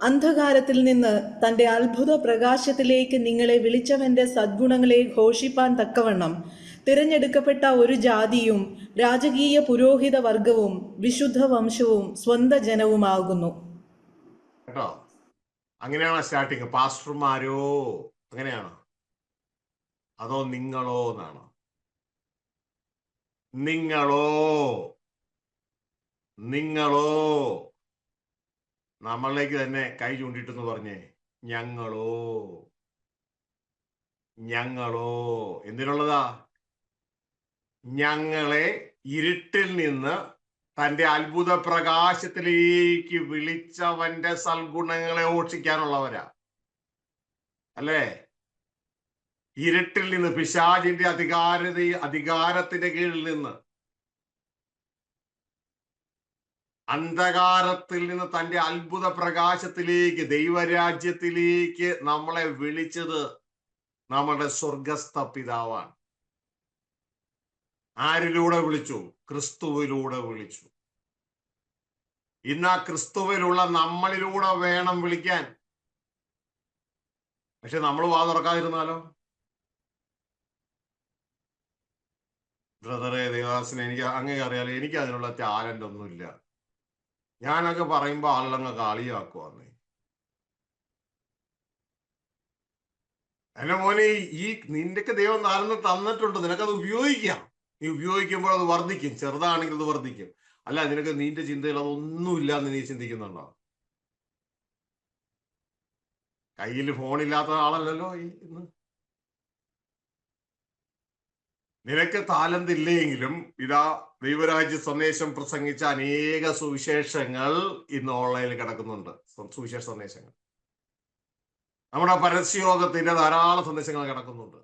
അന്ധകാരത്തിൽ നിന്ന് തന്റെ അത്ഭുത പ്രകാശത്തിലേക്ക് നിങ്ങളെ വിളിച്ചവന്റെ സദ്ഗുണങ്ങളെ ഘോഷിപ്പാൻ തക്കവണ്ണം തിരഞ്ഞെടുക്കപ്പെട്ട ഒരു ജാതിയും രാജകീയ പുരോഹിത വർഗവും വിശുദ്ധ വംശവും സ്വന്ത ജനവുമാകുന്നു. കേട്ടോ? അങ്ങനെയാണോ സ്റ്റാർട്ടിങ്? പാസ്റ്റർമാരോ അങ്ങനെയാണോ? അതോ നിങ്ങളോ എന്നാണോ? നിങ്ങളോ, നിങ്ങളോ. നമ്മളിലേക്ക് തന്നെ കൈ ചൂണ്ടിട്ടെന്ന് പറഞ്ഞേ, ഞങ്ങളോ, ഞങ്ങളോ. എന്തിനുള്ളതാ? ഞങ്ങളെ ഇരുട്ടിൽ നിന്ന് തന്റെ അത്ഭുത പ്രകാശത്തിലേക്ക് വിളിച്ചവന്റെ സൽഗുണങ്ങളെ ഓക്ഷിക്കാനുള്ളവരാ. അല്ലേ? ഇരുട്ടിൽ നിന്ന്, പിശാചിന്റെ അധികാരത്തിന്റെ കീഴിൽ നിന്ന്, അന്ധകാരത്തിൽ നിന്ന് തന്റെ അത്ഭുത പ്രകാശത്തിലേക്ക്, ദൈവരാജ്യത്തിലേക്ക് നമ്മളെ വിളിച്ചത് നമ്മുടെ സ്വർഗസ്ഥ പിതാവാണ്. ആരിലൂടെ വിളിച്ചു? ക്രിസ്തുവിലൂടെ വിളിച്ചു. ഇന്ന് ആ ക്രിസ്തുവിലുള്ള നമ്മളിലൂടെ വേണം വിളിക്കാൻ. പക്ഷെ നമ്മൾ വാ തുറക്കാതിരുന്നാലോ? ബ്രദറെ, ദേവദാസനെ, എനിക്ക് അങ്ങേ അറിയാലോ, എനിക്ക് അതിനുള്ള ടാലന്റ് ഒന്നുമില്ല. ഞാനൊക്കെ പറയുമ്പോ ആളുകളങ്ങ് കളിയാക്കുവാന്നേ. എന്റെ മോനെ, ഈ നിന്റെയൊക്കെ ദൈവം നാലെണ്ണം തന്നിട്ടുണ്ട്, നിനക്കത് ഉപയോഗിക്കാം. നീ ഉപയോഗിക്കുമ്പോൾ അത് വർദ്ധിക്കും. ചെറുതാണെങ്കിൽ അത് വർദ്ധിക്കും. അല്ല, നിനക്ക് നിന്റെ ചിന്തയിൽ അതൊന്നുമില്ല എന്ന് നീ ചിന്തിക്കുന്നുണ്ടോ? കയ്യിൽ ഫോണില്ലാത്ത ആളല്ലല്ലോ ഇന്ന്. നിനക്ക് താലന്ത് ഇല്ലെങ്കിലും ഇതാ ദൈവരാജ്യ സന്ദേശം പ്രസംഗിച്ച അനേക സുവിശേഷങ്ങൾ ഇന്ന് ഓൺലൈനിൽ കിടക്കുന്നുണ്ട്. സുവിശേഷ സന്ദേശങ്ങൾ, നമ്മുടെ പരസ്യയോഗത്തിന്റെ ധാരാളം സന്ദേശങ്ങൾ കിടക്കുന്നുണ്ട്.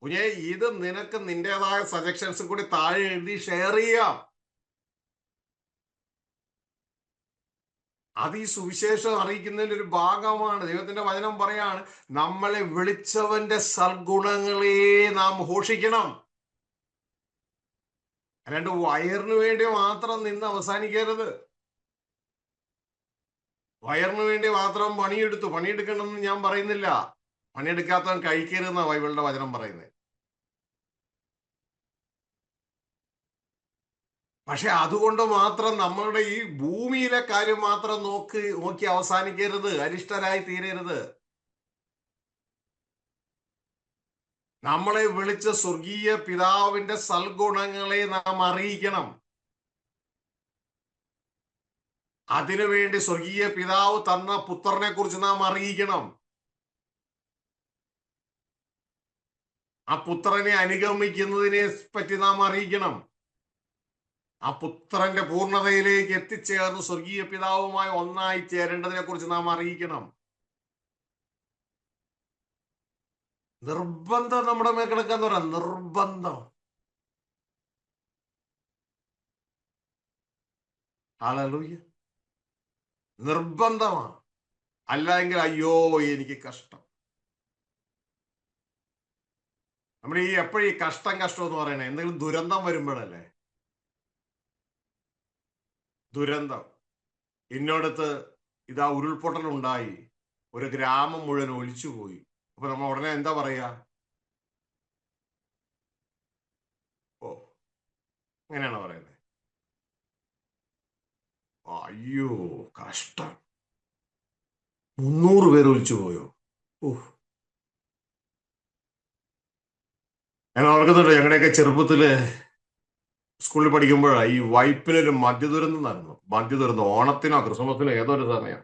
കുഞ്ഞേ, ഇത് നിനക്ക് നിന്റേതായ സജഷൻസ് കൂടി താഴെ എഴുതി ഷെയർ ചെയ്യാം. അത് ഈ സുവിശേഷം അറിയിക്കുന്നതിന്റെ ഒരു ഭാഗമാണ്. ദൈവത്തിന്റെ വചനം പറയാണ്, നമ്മളെ വിളിച്ചവന്റെ സൽഗുണങ്ങളെ നാം ഘോഷിക്കണം. അല്ലാണ്ട് വയറിന് വേണ്ടി മാത്രം നിന്ന് അവസാനിക്കരുത്. വയറിന് വേണ്ടി മാത്രം പണിയെടുക്കണമെന്ന് ഞാൻ പറയുന്നില്ല. പണിയെടുക്കാത്തവൻ കഴിക്കരുതെന്നാണ് ബൈബിളിന്റെ വചനം പറയുന്നത്. പക്ഷെ അതുകൊണ്ട് മാത്രം നമ്മളുടെ ഈ ഭൂമിയിലെ കാര്യം മാത്രം നോക്കി അവസാനിക്കരുത്, അരിഷ്ടരായി തീരരുത്. നമ്മളെ വിളിച്ച സ്വർഗീയ പിതാവിന്റെ സൽഗുണങ്ങളെ നാം അറിയിക്കണം. അതിനുവേണ്ടി സ്വർഗീയ പിതാവ് തന്ന പുത്രനെ കുറിച്ച് നാം അറിയിക്കണം. ആ പുത്രനെ അനുഗമിക്കുന്നതിനെ പറ്റി നാം അറിയിക്കണം. ആ പുത്രന്റെ പൂർണ്ണതയിലേക്ക് എത്തിച്ചേർന്ന് സ്വർഗീയ പിതാവുമായി ഒന്നായി ചേരേണ്ടതിനെ കുറിച്ച് നാം അറിയിക്കണം. നിർബന്ധം നമ്മുടെ മേൽ കിടക്കാന്ന് പറയാം. നിർബന്ധം. ഹല്ലേലൂയ. നിർബന്ധമാണ്. അല്ലെങ്കിൽ അയ്യോ എനിക്ക് കഷ്ടം. നമ്മൾ ഈ എപ്പോഴും ഈ കഷ്ടം എന്ന് പറയണേ എന്തെങ്കിലും ദുരന്തം വരുമ്പോഴല്ലേ. ദുരന്തം. ഇന്നോടത്ത് ഇതാ ഉരുൾപൊട്ടൽ ഉണ്ടായി, ഒരു ഗ്രാമം മുഴുവൻ ഒലിച്ചുപോയി. അപ്പൊ നമ്മൾ ഉടനെ എന്താ പറയാ? ഓ, അങ്ങനെയാണോ പറയുന്നത്? അയ്യോ കഷ്ടം, 300 പേര് ഒലിച്ചു പോയോ? ഞാൻ ഓർക്കുന്നുണ്ട്, ഞങ്ങളുടെയൊക്കെ ചെറുപ്പത്തില് സ്കൂളിൽ പഠിക്കുമ്പോഴാണ് ഈ വൈപ്പിലൊരു മദ്യദുരന്തം നടന്നു. മദ്യദുരന്തം ഓണത്തിനോ ക്രിസ്മസിനോ ഏതോ ഒരു സമയം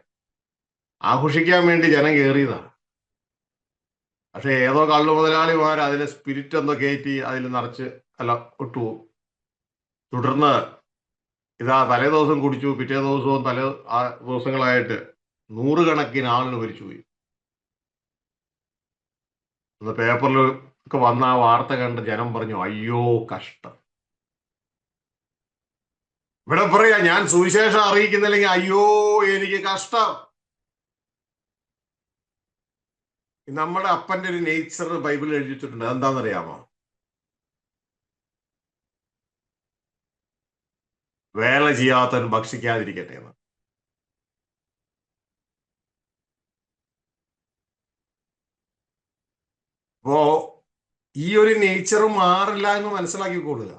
ആഘോഷിക്കാൻ വേണ്ടി ജനം കയറിയതാ. പക്ഷെ ഏതോ കള്ളു മുതലാളിമാർ അതിലെ സ്പിരിറ്റ് എന്തോ കയറ്റി അതിൽ നിറച്ച് അല്ല ഇട്ടു. തുടർന്ന് ഇതാ തലേ ദിവസം കുടിച്ചു, പിറ്റേ ദിവസവും ദിവസങ്ങളായിട്ട് 100 കണക്കിന് ആളുകൾ മരിച്ചുപോയി. അന്ന് പേപ്പറിൽ ഒക്കെ വന്ന ആ വാർത്ത കണ്ട് ജനം പറഞ്ഞു അയ്യോ കഷ്ടം. ഇവിടെ പറയാ ഞാൻ സുവിശേഷം അറിയിക്കുന്നില്ലെങ്കിൽ അയ്യോ എനിക്ക് കഷ്ടം. നമ്മുടെ അപ്പന്റെ ഒരു നേച്ചർ ബൈബിളിൽ എഴുതിയിട്ടുണ്ട്. എന്താണെന്നറിയാമോ? വേല ചെയ്യാത്തവൻ ഭക്ഷിക്കാതിരിക്കട്ടെ എന്ന്. അപ്പോ ഈ ഒരു നേച്ചർ മാറില്ല എന്ന് മനസ്സിലാക്കിക്കൊള്ളുക.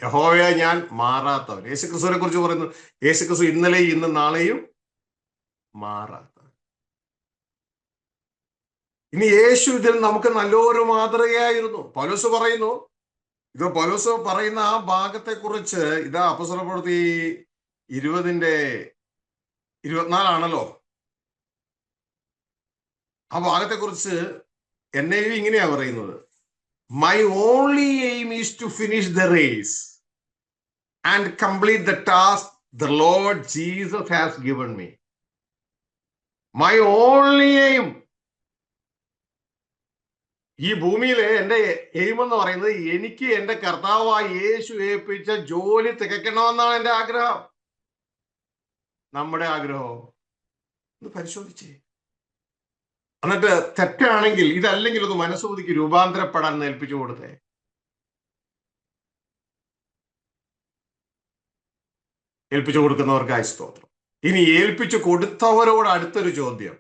യഹോവയെ ഞാൻ മാറാത്തവൻ. യേശുക്രിസ്തുവിനെ കുറിച്ച് പറയുന്നു, യേശുക്രിസ്തു ഇന്നലെയും ഇന്നും നാളെയും മാറാത്തവൻ. ഇനി യേശു ഇതിൽ നമുക്ക് നല്ലൊരു മാതൃകയായിരുന്നു. പൗലോസ് പറയുന്നു, ഇത് പൗലോസ് പറയുന്ന ആ ഭാഗത്തെ കുറിച്ച് ഇതാ അപ്പോസ്തലപ്രവൃത്തി 20:24 ആ ഭാഗത്തെ കുറിച്ച് NIV ഇങ്ങനെയാ പറയുന്നത്: my only aim is to finish the race and complete the task the Lord Jesus has given me. My only aim. ഈ ഭൂമിയിലെ എന്റെ എയിം എന്ന് പറയുന്നത് എനിക്ക് എന്റെ കർത്താവായ യേശു ഏൽപ്പിച്ച ജോലി തികയ്ക്കണമെന്നാണ് എന്റെ ആഗ്രഹം. നമ്മുടെ ആഗ്രഹം ഒന്ന് പരിശോധിച്ചേ. എന്നിട്ട് തെറ്റാണെങ്കിൽ ഇതല്ലെങ്കിൽ ഒന്ന് മനസ്സുബുദ്ധിക്ക് രൂപാന്തരപ്പെടാൻ ഏൽപ്പിച്ചു കൊടുത്തേ. ഏൽപ്പിച്ചു കൊടുക്കുന്നവർക്കായി സ്തോത്രം. ഇനി ഏൽപ്പിച്ചു കൊടുത്തവരോട് അടുത്തൊരു ചോദ്യം: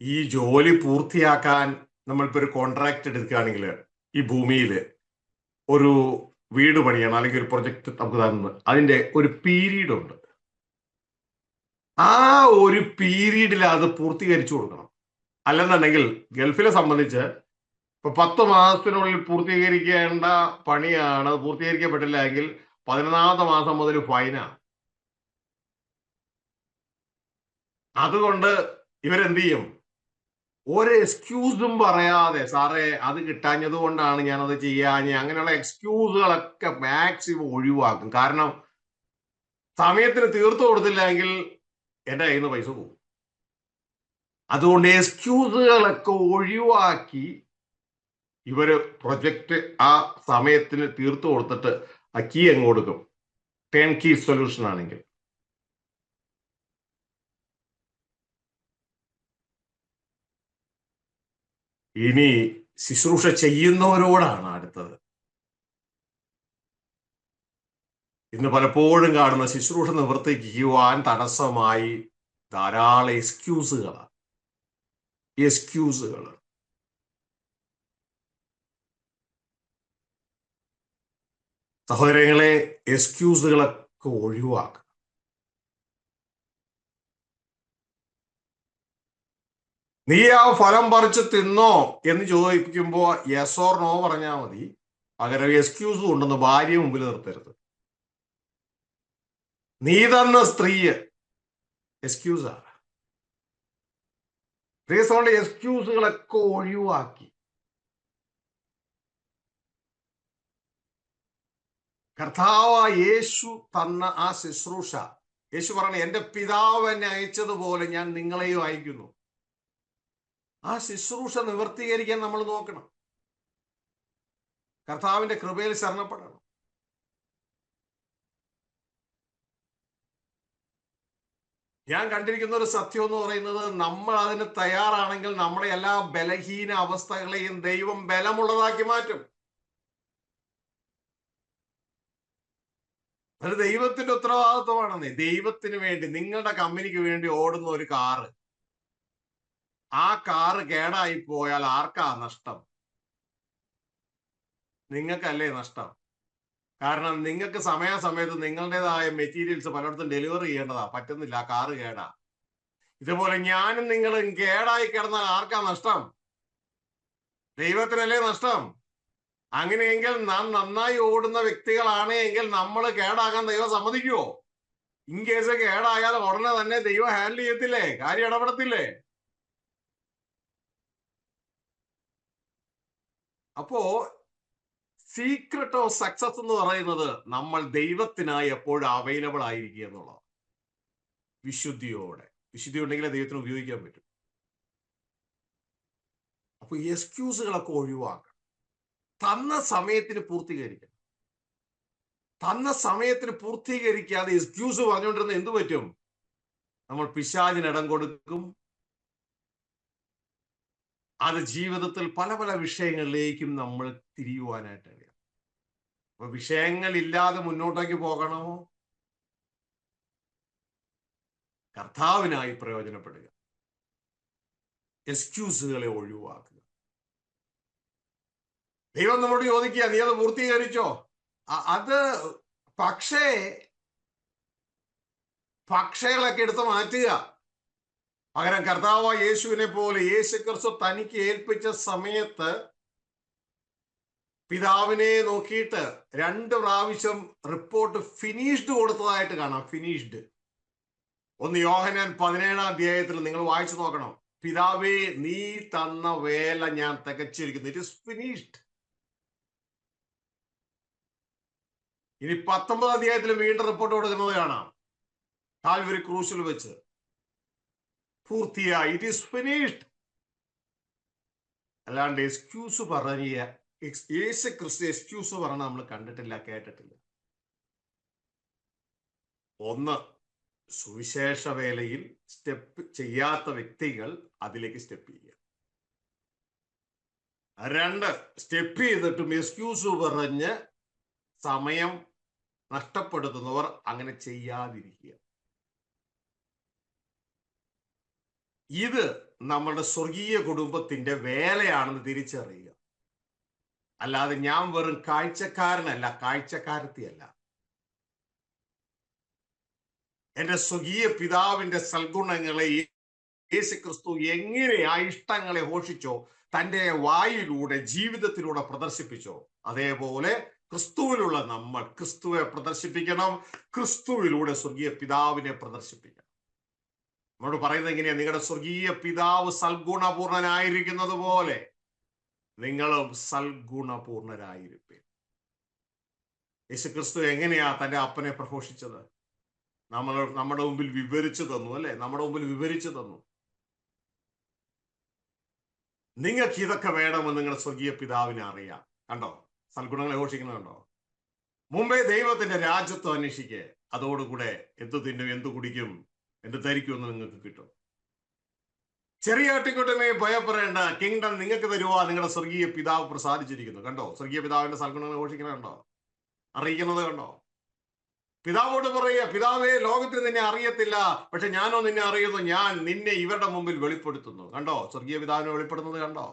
ഈ ജോലി പൂർത്തിയാക്കാൻ നമ്മളിപ്പോ ഒരു കോൺട്രാക്ട് എടുക്കുകയാണെങ്കിൽ ഈ ഭൂമിയിൽ ഒരു വീട് പണിയണം, അല്ലെങ്കിൽ ഒരു പ്രൊജക്ട് നമുക്ക് തന്ന് അതിന്റെ ഒരു പീരീഡ് ഉണ്ട്. ആ ഒരു പീരീഡിൽ അത് പൂർത്തീകരിച്ചു കൊടുക്കണം. അല്ലെന്നുണ്ടെങ്കിൽ ഗൾഫിലെ സംബന്ധിച്ച് ഇപ്പൊ 10 മാസത്തിനുള്ളിൽ പൂർത്തീകരിക്കേണ്ട പണിയാണ്, പൂർത്തീകരിക്കപ്പെട്ടില്ല എങ്കിൽ 11ാമത്തെ മാസം മുതൽ ഫൈനാണ്. അതുകൊണ്ട് ഇവരെന്ത് ചെയ്യും? ഒരു എക്സ്ക്യൂസും പറയാതെ, സാറേ അത് കിട്ടാഞ്ഞത് കൊണ്ടാണ് ഞാനത് ചെയ്യാഞ്ഞ്, അങ്ങനെയുള്ള എക്സ്ക്യൂസുകളൊക്കെ മാക്സിമം ഒഴിവാക്കും. കാരണം സമയത്തിന് തീർത്തു കൊടുത്തില്ലെങ്കിൽ എന്റെ കയ്യിൽ നിന്ന് പൈസ പോകും. അതുകൊണ്ട് എക്സ്ക്യൂസുകളൊക്കെ ഒഴിവാക്കി ഇവര് പ്രൊജക്റ്റ് ആ സമയത്തിന് തീർത്തു കൊടുത്തിട്ട് ആ കീ അങ്ങ് കൊടുക്കും. ടേൺ കീ സൊല്യൂഷൻ ആണെങ്കിൽ. ഇനി ശുശ്രൂഷ ചെയ്യുന്നവരോടാണ് അടുത്തത്. ഇന്ന് പലപ്പോഴും കാണുന്ന ശുശ്രൂഷ നിവർത്തിക്കുവാൻ തടസ്സമായി ധാരാളം എക്സ്ക്യൂസുകളാണ്. സഹോദരങ്ങളെ, എക്സ്ക്യൂസുകളൊക്കെ ഒഴിവാക്കുക. നീ ആ ഫലം പറിച്ച് തിന്നോ എന്ന് ചോദിക്കുമ്പോ യെസ് ഓർ നോ പറഞ്ഞാൽ മതി. പകരം എക്സ്ക്യൂസ് കൊണ്ടൊന്ന് ഭാര്യ മുമ്പിൽ നിർത്തരുത്. നീ തന്ന സ്ത്രീ എക്സ്ക്യൂസാ. റീസോണ്ട് എക്സ്ക്യൂസുകളൊക്കെ ഒഴിവാക്കി കർത്താവ് യേശു തന്ന ആ ശുശ്രൂഷ, യേശു പറഞ്ഞു എന്റെ പിതാവ് എന്നെ അയച്ചതുപോലെ ഞാൻ നിങ്ങളെയും അയക്കുന്നു. ആ ശുശ്രൂഷ നിവർത്തീകരിക്കാൻ നമ്മൾ നോക്കണം. കർത്താവിന്റെ കൃപയിൽ ശരണപ്പെടണം. ഞാൻ കണ്ടിരിക്കുന്ന ഒരു സത്യം എന്ന് പറയുന്നത്, നമ്മൾ അതിന് തയ്യാറാണെങ്കിൽ നമ്മുടെ എല്ലാ ബലഹീന അവസ്ഥകളെയും ദൈവം ബലമുള്ളതാക്കി മാറ്റും. അത് ദൈവത്തിന്റെ ഉത്തരവാദിത്വമാണെന്നേ. ദൈവത്തിന് വേണ്ടി, നിങ്ങളുടെ കമ്പനിക്ക് വേണ്ടി ഓടുന്ന ഒരു കാറ്, ആ കാറ് കേടായി പോയാൽ ആർക്കാ നഷ്ടം? നിങ്ങൾക്കല്ലേ നഷ്ടം. കാരണം നിങ്ങൾക്ക് സമയാസമയത്ത് നിങ്ങളുടേതായ മെറ്റീരിയൽസ് പലയിടത്തും ഡെലിവറി ചെയ്യേണ്ടതാ, പറ്റുന്നില്ല, ആ കാറ് കേടാ. ഇതുപോലെ ഞാനും നിങ്ങളും കേടായി കിടന്നാൽ ആർക്കാ നഷ്ടം? ദൈവത്തിനല്ലേ നഷ്ടം. അങ്ങനെയെങ്കിൽ നാം നന്നായി ഓടുന്ന വ്യക്തികളാണ് എങ്കിൽ നമ്മൾ കേടാകാൻ ദൈവം സമ്മതിക്കുവോ? ഇൻ കേസ് കേടായാൽ ഉടനെ തന്നെ ദൈവം ഹാൻഡിൽ ചെയ്യത്തില്ലേ? കാര്യം ഇടപെടത്തില്ലേ? അപ്പോ സീക്രട്ട് ഓഫ് സക്സസ് എന്ന് പറയുന്നത് നമ്മൾ ദൈവത്തിനായി എപ്പോഴും അവൈലബിൾ ആയിരിക്കുക എന്നുള്ളത്. വിശുദ്ധിയോടെ. വിശുദ്ധി ഉണ്ടെങ്കിലേ ദൈവത്തിന് ഉപയോഗിക്കാൻ പറ്റും. അപ്പൊ എക്സ്ക്യൂസുകളൊക്കെ ഒഴിവാക്കണം. തന്ന സമയത്തിന് പൂർത്തീകരിക്കണം. തന്ന സമയത്തിന് പൂർത്തീകരിക്കാതെ എക്സ്ക്യൂസ് പറഞ്ഞുകൊണ്ടിരുന്ന എന്തു പറ്റും? നമ്മൾ പിശാചിന് ഇടം കൊടുക്കും. അത് ജീവിതത്തിൽ പല പല വിഷയങ്ങളിലേക്കും നമ്മൾ തിരിയുവാനായിട്ട് അറിയാം. അപ്പൊ വിഷയങ്ങൾ ഇല്ലാതെ മുന്നോട്ടേക്ക് പോകണമോ? കർത്താവിനായി പ്രയോജനപ്പെടുക. എക്സ്ക്യൂസുകളെ ഒഴിവാക്കുക. ദൈവം നമ്മളോട് ചോദിക്കുക, നീ അത് പൂർത്തീകരിച്ചോ? അത് പക്ഷകളൊക്കെ എടുത്ത് മാറ്റുക. പകരം കർത്താവ് യേശുവിനെ പോലെ യേശു ക്രിസ്തു തനിക്ക് ഏൽപ്പിച്ച സമയത്ത് പിതാവിനെ നോക്കിയിട്ട് 2 പ്രാവശ്യം റിപ്പോർട്ട് ഫിനിഷ്ഡ് കൊടുത്തതായിട്ട് കാണാം. ഫിനിഷ്ഡ്. 1 യോഹന്നാൻ 17-ാം അധ്യായത്തിൽ നിങ്ങൾ വായിച്ചു നോക്കണം. പിതാവേ, നീ തന്ന വേല ഞാൻ തികച്ചിരിക്കുന്നു. It is finished. ഇനി 19-ാം അധ്യായത്തിൽ വീണ്ടും റിപ്പോർട്ട് കൊടുക്കുന്നത് കാണാം. കാൽവരി ക്രൂശിൽ വെച്ച് പൂർത്തിയായി. It is finished. അല്ലാണ്ട് എക്സ്ക്യൂസ് പറഞ്ഞ യേശു ക്രിസ്തു എക്സ്ക്യൂസ് പറഞ്ഞ നമ്മൾ കണ്ടിട്ടില്ല, കേട്ടിട്ടില്ല. ഒന്ന്, സുവിശേഷ വേലയിൽ സ്റ്റെപ്പ് ചെയ്യാത്ത വ്യക്തികൾ അതിലേക്ക് സ്റ്റെപ്പ് ചെയ്യുക. 2, സ്റ്റെപ്പ് ചെയ്തിട്ടും എക്സ്ക്യൂസ് പറഞ്ഞ് സമയം നഷ്ടപ്പെടുത്തുന്നവർ അങ്ങനെ ചെയ്യാതിരിക്കുക. ഇത് നമ്മുടെ സ്വർഗീയ കുടുംബത്തിന്റെ വേലയാണെന്ന് തിരിച്ചറിയുക. അല്ലാതെ ഞാൻ വെറും കാഴ്ചക്കാരനല്ല, കാഴ്ചക്കാരത്തിയല്ല. എന്റെ സ്വർഗീയ പിതാവിന്റെ സൽഗുണങ്ങളെ യേശു ക്രിസ്തു എങ്ങനെ ആ ഇഷ്ടങ്ങളെ ഘോഷിച്ചോ, തന്റെ വായിലൂടെ ജീവിതത്തിലൂടെ പ്രദർശിപ്പിച്ചോ, അതേപോലെ ക്രിസ്തുവിലുള്ള നമ്മൾ ക്രിസ്തുവെ പ്രദർശിപ്പിക്കണം. ക്രിസ്തുവിലൂടെ സ്വർഗീയ പിതാവിനെ പ്രദർശിപ്പിക്കണം. നമ്മളോട് പറയുന്നത് എങ്ങനെയാ? നിങ്ങളുടെ സ്വർഗീയ പിതാവ് സൽഗുണപൂർണനായിരിക്കുന്നത് പോലെ നിങ്ങളും സൽഗുണപൂർണരായിരിക്കും. യേശു ക്രിസ്തു എങ്ങനെയാ തന്റെ അപ്പനെ പ്രഘോഷിച്ചത്? നമ്മുടെ മുമ്പിൽ വിവരിച്ചു തന്നു, അല്ലെ? നമ്മുടെ മുമ്പിൽ വിവരിച്ചു തന്നു. നിങ്ങൾക്ക് ഇതൊക്കെ വേണമെന്ന് നിങ്ങളുടെ സ്വർഗീയ പിതാവിനെ അറിയാം. കണ്ടോ? സൽഗുണങ്ങളെ ഘോഷിക്കുന്നത് കണ്ടോ? മുമ്പേ ദൈവത്തിന്റെ രാജ്യത്വം അന്വേഷിക്കുക. അതോടുകൂടെ എന്തു തിന്നും, എന്തു കുടിക്കും, എന്ത് ധരിക്കുമെന്ന് നിങ്ങൾക്ക് കിട്ടും. ചെറിയ ആട്ടിക്കൊട്ടമേ ഭയപ്പെടേണ്ട, കിങ്ഡം നിങ്ങൾക്ക് തരുവാ നിങ്ങളുടെ സ്വർഗീയ പിതാവ് പ്രസാദിച്ചിരിക്കുന്നു. കണ്ടോ? സ്വർഗീയ പിതാവിന്റെ സൽഗുണങ്ങളെ ഘോഷിക്കുന്നത് കണ്ടോ? അറിയിക്കുന്നത് കണ്ടോ? പിതാവോട് പറയുക, പിതാവേ, ലോകത്തിന് നിന്നെ അറിയത്തില്ല, പക്ഷെ ഞാനോ നിന്നെ അറിയുന്നു. ഞാൻ നിന്നെ ഇവരുടെ മുമ്പിൽ വെളിപ്പെടുത്തുന്നു. കണ്ടോ? സ്വർഗീയ പിതാവിനെ വെളിപ്പെടുത്തുന്നത് കണ്ടോ?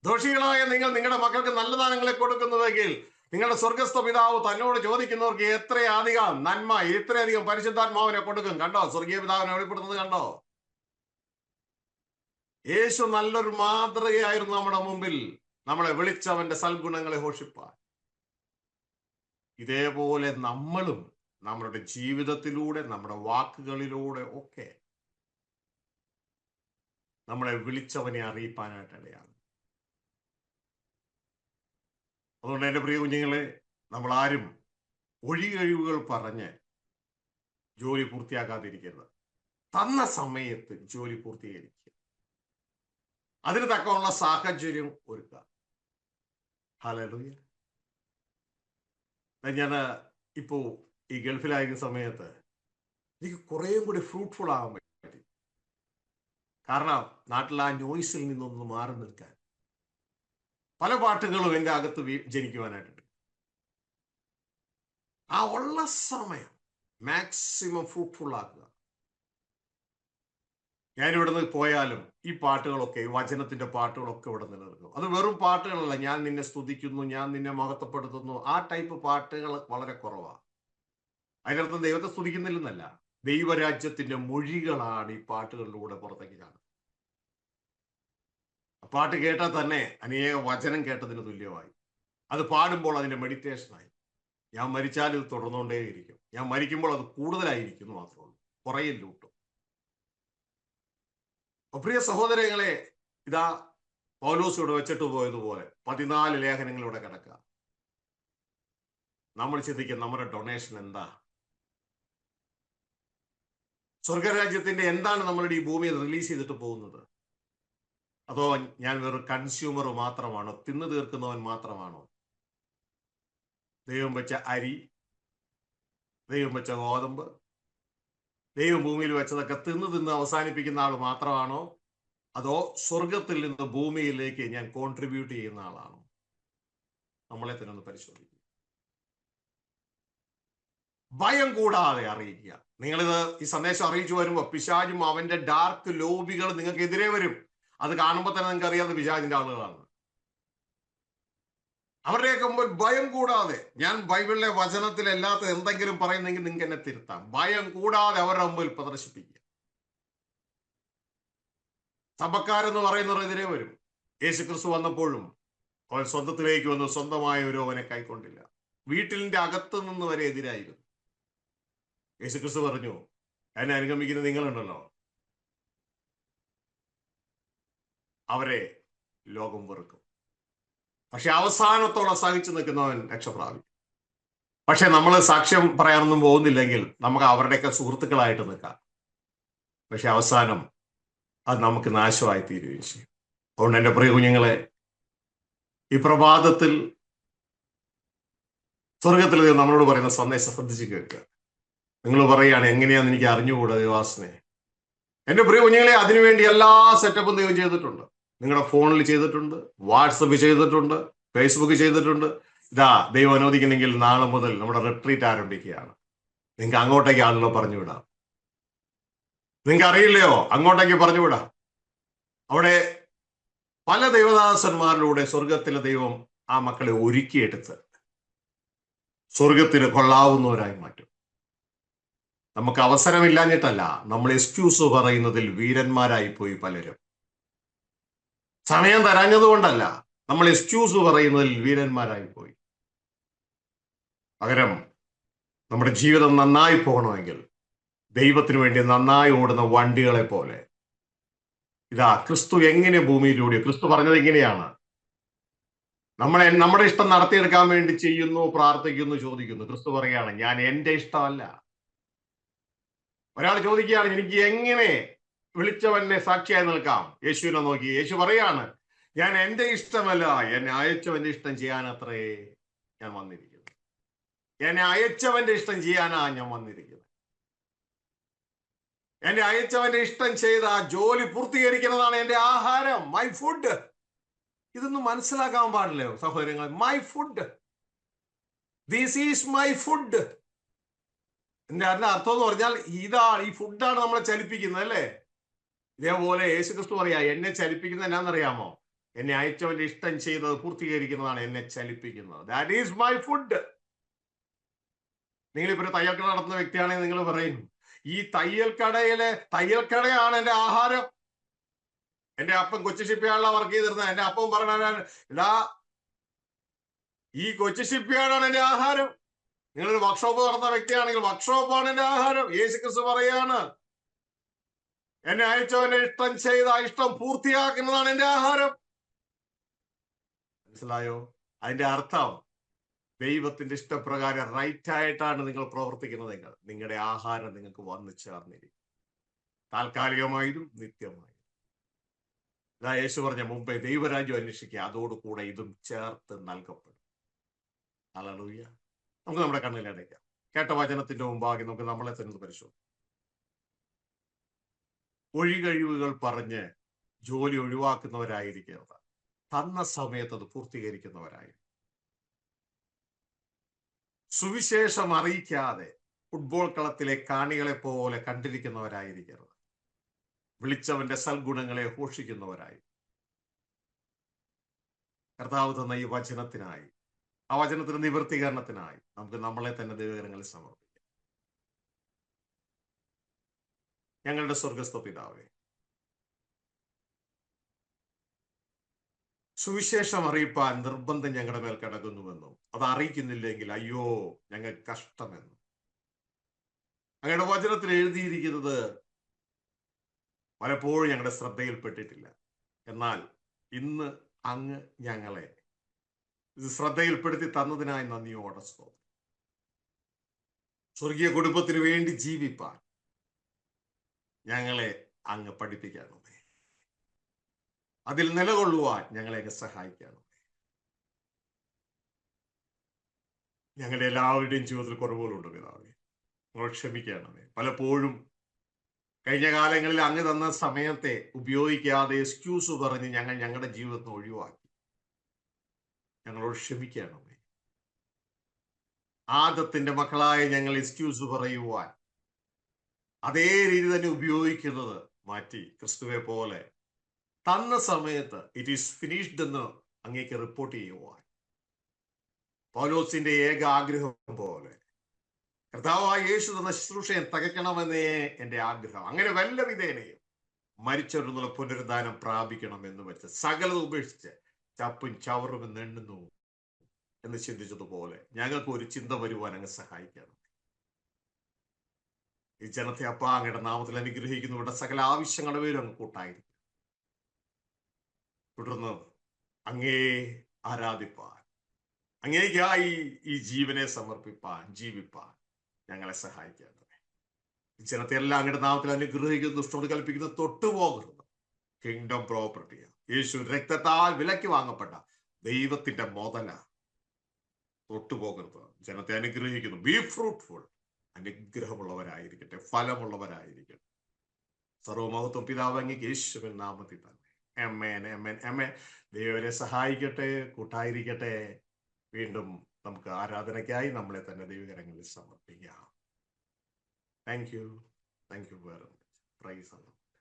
ദോഷികളായ നിങ്ങൾ നിങ്ങളുടെ മക്കൾക്ക് നല്ല ദാനങ്ങളെ കൊടുക്കുന്നുവെങ്കിൽ നിങ്ങളുടെ സ്വർഗസ്ഥ പിതാവ് തന്നോട് ചോദിക്കുന്നവർക്ക് എത്രയധികം നന്മ, എത്രയധികം പരിശുദ്ധാത്മാവിനെ കൊടുക്കും. കണ്ടോ? സ്വർഗീയ പിതാവിനെ വെളിപ്പെടുത്തുന്നത് കണ്ടോ? യേശു നല്ലൊരു മാതൃകയായിരുന്നു നമ്മുടെ മുമ്പിൽ, നമ്മളെ വിളിച്ചവന്റെ സൽഗുണങ്ങളെ ഘോഷിപ്പാൻ. ഇതേപോലെ നമ്മളും നമ്മുടെ ജീവിതത്തിലൂടെ, നമ്മുടെ വാക്കുകളിലൂടെ ഒക്കെ നമ്മളെ വിളിച്ചവനെ അറിയിപ്പാനായിട്ടിടയാണ്. അതുകൊണ്ട് എൻ്റെ പ്രിയ കുഞ്ഞുങ്ങളെ, നമ്മൾ ആരും ഒഴികഴിവുകൾ പറഞ്ഞ് ജോലി പൂർത്തിയാക്കാതിരിക്കരുത്. തന്ന സമയത്ത് ജോലി പൂർത്തീകരിക്കുക, അതിന് തക്കമുള്ള സാഹചര്യം ഒരുക്കുക. ഹല്ലേലൂയ. ഞാൻ ഇപ്പോ ഈ ഗൾഫിലായിരുന്ന സമയത്ത് എനിക്ക് കുറേയും കൂടി ഫ്രൂട്ട്ഫുൾ ആകാൻ പറ്റി. കാരണം നാട്ടിൽ ആ നോയ്സിൽ നിന്നൊന്ന് മാറി നിൽക്കാൻ പല പാട്ടുകളും എൻ്റെ അകത്ത് ജനിക്കുവാനായിട്ടുണ്ട്. ആ ഉള്ള സമയം മാക്സിമം ഫ്രൂട്ട്ഫുൾ ആക്കുക. ഞാനിവിടുന്ന് പോയാലും ഈ പാട്ടുകളൊക്കെ, വചനത്തിന്റെ പാട്ടുകളൊക്കെ ഇവിടെ നിലനിൽക്കും. അത് വെറും പാട്ടുകളല്ല, ഞാൻ നിന്നെ സ്തുതിക്കുന്നു, ഞാൻ നിന്നെ മഹത്വപ്പെടുത്തുന്നു, ആ ടൈപ്പ് പാട്ടുകൾ വളരെ കുറവാണ്. അതിനർത്ഥം ദൈവത്തെ സ്തുതിക്കുന്നില്ലെന്നല്ല, ദൈവരാജ്യത്തിന്റെ മൊഴികളാണ് ഈ പാട്ടുകളിലൂടെ പുറത്തേക്ക് കാണുന്നത്. പാട്ട് കേട്ടാൽ തന്നെ അനേക വചനം കേട്ടതിന് തുല്യമായി. അത് പാടുമ്പോൾ അതിന്റെ മെഡിറ്റേഷനായി. ഞാൻ മരിച്ചാൽ ഇത് തുടർന്നുകൊണ്ടേയിരിക്കും, ഞാൻ മരിക്കുമ്പോൾ അത് കൂടുതലായിരിക്കുന്നു മാത്രമേ ഉള്ളൂ, കുറയില്ലൂട്ടും. പ്രിയ സഹോദരങ്ങളെ, ഇതാ പൗലോസ് ഇവിടെ വെച്ചിട്ട് പോയതുപോലെ 14 ലേഖനങ്ങളിലൂടെ കിടക്കുക. നമ്മൾ ചിന്തിക്കുക, നമ്മുടെ ഡൊണേഷൻ എന്താ? സ്വർഗരാജ്യത്തിന്റെ എന്താണ് നമ്മളുടെ ഈ ഭൂമിയിൽ റിലീസ് ചെയ്തിട്ട് പോകുന്നത്? അതോ ഞാൻ വെറും കൺസ്യൂമർ മാത്രമാണോ, തിന്നു തീർക്കുന്നവൻ മാത്രമാണോ? ദൈവം വെച്ച അരി, ദൈവം വെച്ച ഗോതമ്പ്, ദൈവം ഭൂമിയിൽ വെച്ചതൊക്കെ തിന്ന് അവസാനിപ്പിക്കുന്ന ആൾ മാത്രമാണോ? അതോ സ്വർഗത്തിൽ നിന്ന് ഭൂമിയിലേക്ക് ഞാൻ കോൺട്രിബ്യൂട്ട് ചെയ്യുന്ന ആളാണോ? നമ്മളെ തന്നെ ഒന്ന് പരിശോധിക്കുക. ഭയം കൂടാതെ അറിയിക്കുക. നിങ്ങളിത് ഈ സന്ദേശം അറിയിച്ചു വരുമ്പോൾ പിശാചും അവന്റെ ഡാർക്ക് ലോബികൾ നിങ്ങൾക്കെതിരെ വരും. അത് കാണുമ്പോൾ തന്നെ നിങ്ങൾക്ക് അറിയാതെ പിശാചിന്റെ ആളുകളാണ്. അവരുടെയൊക്കെ മുമ്പിൽ ഭയം കൂടാതെ, ഞാൻ ബൈബിളിലെ വചനത്തിലല്ലാത്ത എന്തെങ്കിലും പറയുന്നെങ്കിൽ നിങ്ങൾക്ക് എന്നെ തിരുത്താം. ഭയം കൂടാതെ അവരുടെ മുമ്പിൽ പ്രദർശിപ്പിക്കുക. സഭക്കാരെന്ന് പറയുന്നവരെതിരെ വരും. യേശുക്രിസ്തു വന്നപ്പോഴും അവൻ സ്വന്തത്തിലേക്ക് വന്നു, സ്വന്തമായ ഒരു അവനെ കൈക്കൊണ്ടില്ല. വീട്ടിലിന്റെ അകത്ത് നിന്ന് വരെ എതിരായിരുന്നു. യേശുക്രിസ്തു പറഞ്ഞു, എന്നെ അനുഗമിക്കുന്ന നിങ്ങളുണ്ടല്ലോ, അവരെ ലോകം വെറുക്കും, പക്ഷെ അവസാനത്തോളം സഹിച്ചു നിൽക്കുന്നവൻ രക്ഷപ്രാപിക്കും. പക്ഷെ നമ്മൾ സാക്ഷ്യം പറയാനൊന്നും പോകുന്നില്ലെങ്കിൽ നമുക്ക് അവരുടെയൊക്കെ സുഹൃത്തുക്കളായിട്ട് നിൽക്കാം. പക്ഷെ അവസാനം അത് നമുക്ക് നാശമായി തീരുകയും ചെയ്യും. അതുകൊണ്ട് എൻ്റെ പ്രിയ കുഞ്ഞുങ്ങളെ, ഈ പ്രഭാതത്തിൽ സ്വർഗത്തിൽ നമ്മളോട് പറയുന്ന സന്ദേശം ശ്രദ്ധിച്ച് കേൾക്കുക. നിങ്ങൾ പറയുകയാണ്, എങ്ങനെയാന്ന് എനിക്ക് അറിഞ്ഞുകൂടാ ദേവാസനെ. എൻ്റെ പ്രിയ കുഞ്ഞുങ്ങളെ, അതിനുവേണ്ടി എല്ലാ സെറ്റപ്പും ദൈവം ചെയ്തിട്ടുണ്ട്. നിങ്ങളുടെ ഫോണിൽ ചെയ്തിട്ടുണ്ട്, വാട്സപ്പ് ചെയ്തിട്ടുണ്ട്, ഫേസ്ബുക്ക് ചെയ്തിട്ടുണ്ട്. ഇതാ ദൈവം അനുവദിക്കുന്നെങ്കിൽ നാളെ മുതൽ നമ്മുടെ റിട്രീറ്റ് ആരംഭിക്കുകയാണ്. നിങ്ങൾക്ക് അങ്ങോട്ടേക്ക് ആളുകളെ പറഞ്ഞുവിടാം. നിങ്ങൾക്ക് അറിയില്ലയോ, അങ്ങോട്ടേക്ക് പറഞ്ഞുവിടാം. അവിടെ പല ദൈവദാസന്മാരിലൂടെ സ്വർഗത്തിലെ ദൈവം ആ മക്കളെ ഒരുക്കിയെടുത്ത് സ്വർഗത്തിന് കൊള്ളാവുന്നവരായി മാറ്റും. നമുക്ക് അവസരമില്ലാഞ്ഞിട്ടല്ല, നമ്മൾ എക്സ്ക്യൂസ് പറയുന്നതിൽ വീരന്മാരായി പോയി പലരും. സമയം തരാഞ്ഞതുകൊണ്ടല്ല, നമ്മൾ എക്സ്ക്യൂസ് പറയുന്നതിൽ വീരന്മാരായി പോയി. പകരം നമ്മുടെ ജീവിതം നന്നായി പോകണമെങ്കിൽ ദൈവത്തിന് വേണ്ടി നന്നായി ഓടുന്ന വണ്ടികളെ പോലെ, ഇതാ ക്രിസ്തു എങ്ങനെ ഭൂമിയിലൂടെ, ക്രിസ്തു പറഞ്ഞത് എങ്ങനെയാണ്, നമ്മുടെ ഇഷ്ടം നടത്തിയെടുക്കാൻ വേണ്ടി ചെയ്യുന്നു, പ്രാർത്ഥിക്കുന്നു, ചോദിക്കുന്നു. ക്രിസ്തു പറയുകയാണ്, ഞാൻ എൻ്റെ ഇഷ്ടമല്ല. ഒരാൾ ചോദിക്കുകയാണ്, എനിക്ക് എങ്ങനെ വിളിച്ചവനെ സാക്ഷിയായി നിൽക്കാം? യേശുവിനെ നോക്കി യേശു പറയാണ്, ഞാൻ എൻ്റെ ഇഷ്ടമല്ല, എന്നെ അയച്ചവന്റെ ഇഷ്ടം ചെയ്യാനത്രേ ഞാൻ വന്നിരിക്കുന്നു. എന്നെ അയച്ചവന്റെ ഇഷ്ടം ചെയ്യാനാ ഞാൻ വന്നിരിക്കുന്നത്. എന്നെ അയച്ചവന്റെ ഇഷ്ടം ചെയ്ത ആ ജോലി പൂർത്തീകരിക്കുന്നതാണ് എൻ്റെ ആഹാരം, മൈ ഫുഡ്. ഇതൊന്നും മനസ്സിലാക്കാൻ പാടില്ലയോ സഹോദരങ്ങൾ? My food, this is my food. അതിന്റെ അർത്ഥം എന്ന് പറഞ്ഞാൽ ഈ ഫുഡാണ് നമ്മളെ ചലിപ്പിക്കുന്നത്, അല്ലേ? ഇതേപോലെ യേശുക്രിസ്തു പറയാ, എന്നെ ചലിപ്പിക്കുന്നത് എന്നാന്നറിയാമോ? എന്നെ അയച്ചവന്റെ ഇഷ്ടം ചെയ്തത് പൂർത്തീകരിക്കുന്നതാണ് എന്നെ ചലിപ്പിക്കുന്നത്. That is my food. നിങ്ങളിപ്പോ ഒരു തയ്യൽക്കട നടത്തുന്ന വ്യക്തിയാണെങ്കിൽ നിങ്ങൾ പറയും, ഈ തയ്യൽക്കടയാണ് എന്റെ ആഹാരം. എന്റെ അപ്പം കൊച്ചു ഷിപ്പ്യാർഡിലാ വർക്ക് ചെയ്തിരുന്നത്. എന്റെ അപ്പം പറഞ്ഞാൽ ഇതാ ഈ കൊച്ചു ഷിപ്പ്യാർഡാണ് എന്റെ ആഹാരം. നിങ്ങളൊരു വർക്ക്ഷോപ്പ് നടത്തുന്ന വ്യക്തിയാണെങ്കിൽ വർക്ക്ഷോപ്പാണ് എന്റെ ആഹാരം. യേശു ക്രിസ്തു പറയാണ്, എന്നെ അയച്ചവന്റെ ഇഷ്ടം ചെയ്ത ഇഷ്ടം പൂർത്തിയാക്കുന്നതാണ് എന്റെ ആഹാരം. മനസ്സിലായോ? അതിന്റെ അർത്ഥം ദൈവത്തിന്റെ ഇഷ്ടപ്രകാരം റൈറ്റ് ആയിട്ടാണ് നിങ്ങൾ പ്രവർത്തിക്കുന്നതെങ്കിൽ നിങ്ങളുടെ ആഹാരം നിങ്ങൾക്ക് വന്നു ചേർന്നിരിക്കും, താൽക്കാലികമായതും നിത്യമായതും. ഇതാ യേശു പറഞ്ഞ മുമ്പേ ദൈവരാജ്യം അന്വേഷിക്കുക, അതോടുകൂടെ ഇതും ചേർത്ത് നൽകപ്പെടും. ഹല്ലേലൂയ. നമുക്ക് നമ്മുടെ കണ്ണിലടയ്ക്കാം. കേട്ട വചനത്തിന്റെ മുമ്പാകെ നമുക്ക് നമ്മളെ തന്നെ പരിശോധിക്കാം. ഒഴികഴിവുകൾ പറഞ്ഞ് ജോലി ഒഴിവാക്കുന്നവരായിരിക്കരുത്. തന്ന സമയത്ത് അത് പൂർത്തീകരിക്കുന്നവരായിരിക്കും. സുവിശേഷം അറിയിക്കാതെ ഫുട്ബോൾ കളത്തിലെ കാണികളെ പോലെ കണ്ടിരിക്കുന്നവരായിരിക്കരുത്. വിളിച്ചവന്റെ സൽഗുണങ്ങളെ ഘോഷിക്കുന്നവരായി കർത്താവ് തന്ന ഈ വചനത്തിനായി, ആ വചനത്തിന്റെ നിവൃത്തീകരണത്തിനായി നമുക്ക് നമ്മളെ തന്നെ ദൈവകരങ്ങളിൽ സമർപ്പിക്കാം. ഞങ്ങളുടെ സ്വർഗസ്ഥ പിതാവേ, സുവിശേഷം അറിയിപ്പാൻ നിർബന്ധം ഞങ്ങളുടെ മേൽ കിടക്കുന്നുവെന്നും അത് അറിയിക്കുന്നില്ലെങ്കിൽ അയ്യോ ഞങ്ങൾക്ക് കഷ്ടമെന്നും അങ്ങയുടെ വചനത്തിൽ എഴുതിയിരിക്കുന്നത് പലപ്പോഴും ഞങ്ങളുടെ ശ്രദ്ധയിൽപ്പെട്ടിട്ടില്ല. എന്നാൽ ഇന്ന് അങ്ങ് ഞങ്ങളെ ഇത് ശ്രദ്ധയിൽപ്പെടുത്തി തന്നതിനായി നന്ദിയോടെ സ്തോത്രം. സ്വർഗീയ കുടുംബത്തിന് വേണ്ടി ജീവിപ്പാൻ ഞങ്ങളെ അങ്ങ് പഠിപ്പിക്കണമേ. അതിൽ നിലകൊള്ളുവാൻ ഞങ്ങളെ അങ്ങ് സഹായിക്കണമേ. ഞങ്ങളുടെ എല്ലാവരുടെയും ജീവിതത്തിൽ കുറവുകളുണ്ട് പിതാവേ, നിങ്ങൾ ക്ഷമിക്കണമേ. പലപ്പോഴും കഴിഞ്ഞ കാലങ്ങളിൽ അങ്ങ് തന്ന സമയത്തെ ഉപയോഗിക്കാതെ എക്സ്ക്യൂസ് പറഞ്ഞ് ഞങ്ങളുടെ ജീവിതത്തെ ഒഴിവാക്കി. ഞങ്ങളോട് ക്ഷമിക്കണമേ. ആദത്തിന്റെ മക്കളായ ഞങ്ങൾ എക്സ്ക്യൂസ് പറയുവാൻ അതേ രീതി തന്നെ ഉപയോഗിക്കുന്നത് മാറ്റി ക്രിസ്തുവെ പോലെ തന്ന സമയത്ത് ഇറ്റ് ഈസ് ഫിനിഷ്ഡ് എന്ന് അങ്ങേക്ക് റിപ്പോർട്ട് ചെയ്യുവാൻ പൗലോസിന്റെ ഏക ആഗ്രഹം പോലെ കർത്താവായ യേശു തന്ന ശുശ്രൂഷയെ തകയ്ക്കണമെന്നേ എന്റെ ആഗ്രഹം. അങ്ങനെ വല്ല വിധേനയും മരിച്ചവരെന്നുള്ള പുനരുദ്ധാനം പ്രാപിക്കണമെന്ന് വെച്ച് സകലത് ഉപേക്ഷിച്ച് ചപ്പും ചവറും എണ്ണുന്നു എന്ന് ചിന്തിച്ചതുപോലെ ഞങ്ങൾക്ക് ഒരു ചിന്ത വരുവാൻ അങ്ങ് സഹായിക്കണം. ഈ ജനത്തെ അപ്പ അങ്ങയുടെ നാമത്തിൽ അനുഗ്രഹിക്കുന്നവരുടെ സകല ആവശ്യങ്ങളുടെ പേരും അങ്ങ് കൂട്ടായിരിക്കും. തുടർന്ന് അങ്ങേ ആരാധിപ്പാൻ, അങ്ങേക്കായി ഈ ജീവനെ സമർപ്പിപ്പാൻ, ജീവിപ്പാൻ ഞങ്ങളെ സഹായിക്കേണ്ടത്. ഈ ജനത്തെ എല്ലാം അങ്ങയുടെ നാമത്തിൽ അനുഗ്രഹിക്കുന്ന ദുഷ്ടോട് കൽപ്പിക്കുന്ന തൊട്ടുപോകരുത്. കിങ്ഡം പ്രോപ്പർട്ടിയാണ്. യേശു രക്തത്താൽ വിലയ്ക്ക് വാങ്ങപ്പെട്ട ദൈവത്തിന്റെ മുതല. തൊട്ടുപോകരുത്. ജനത്തെ അനുഗ്രഹിക്കുന്നു. B fruitful. അനുഗ്രഹമുള്ളവരായിരിക്കട്ടെ, ഫലമുള്ളവരായിരിക്കട്ടെ. സർവമഹത്വം പിതാവ് അങ്ങേക്ക് യേശുവിൻ നാമത്തിൽ തന്നെ. ആമേൻ, ആമേൻ, ആമേൻ. ദൈവരെ സഹായിക്കട്ടെ, കൂട്ടായിരിക്കട്ടെ. വീണ്ടും നമുക്ക് ആരാധനയ്ക്കായി നമ്മളെ തന്നെ ദൈവകരങ്ങളിൽ സമർപ്പിക്കാം. Thank you very much. Praise the Lord.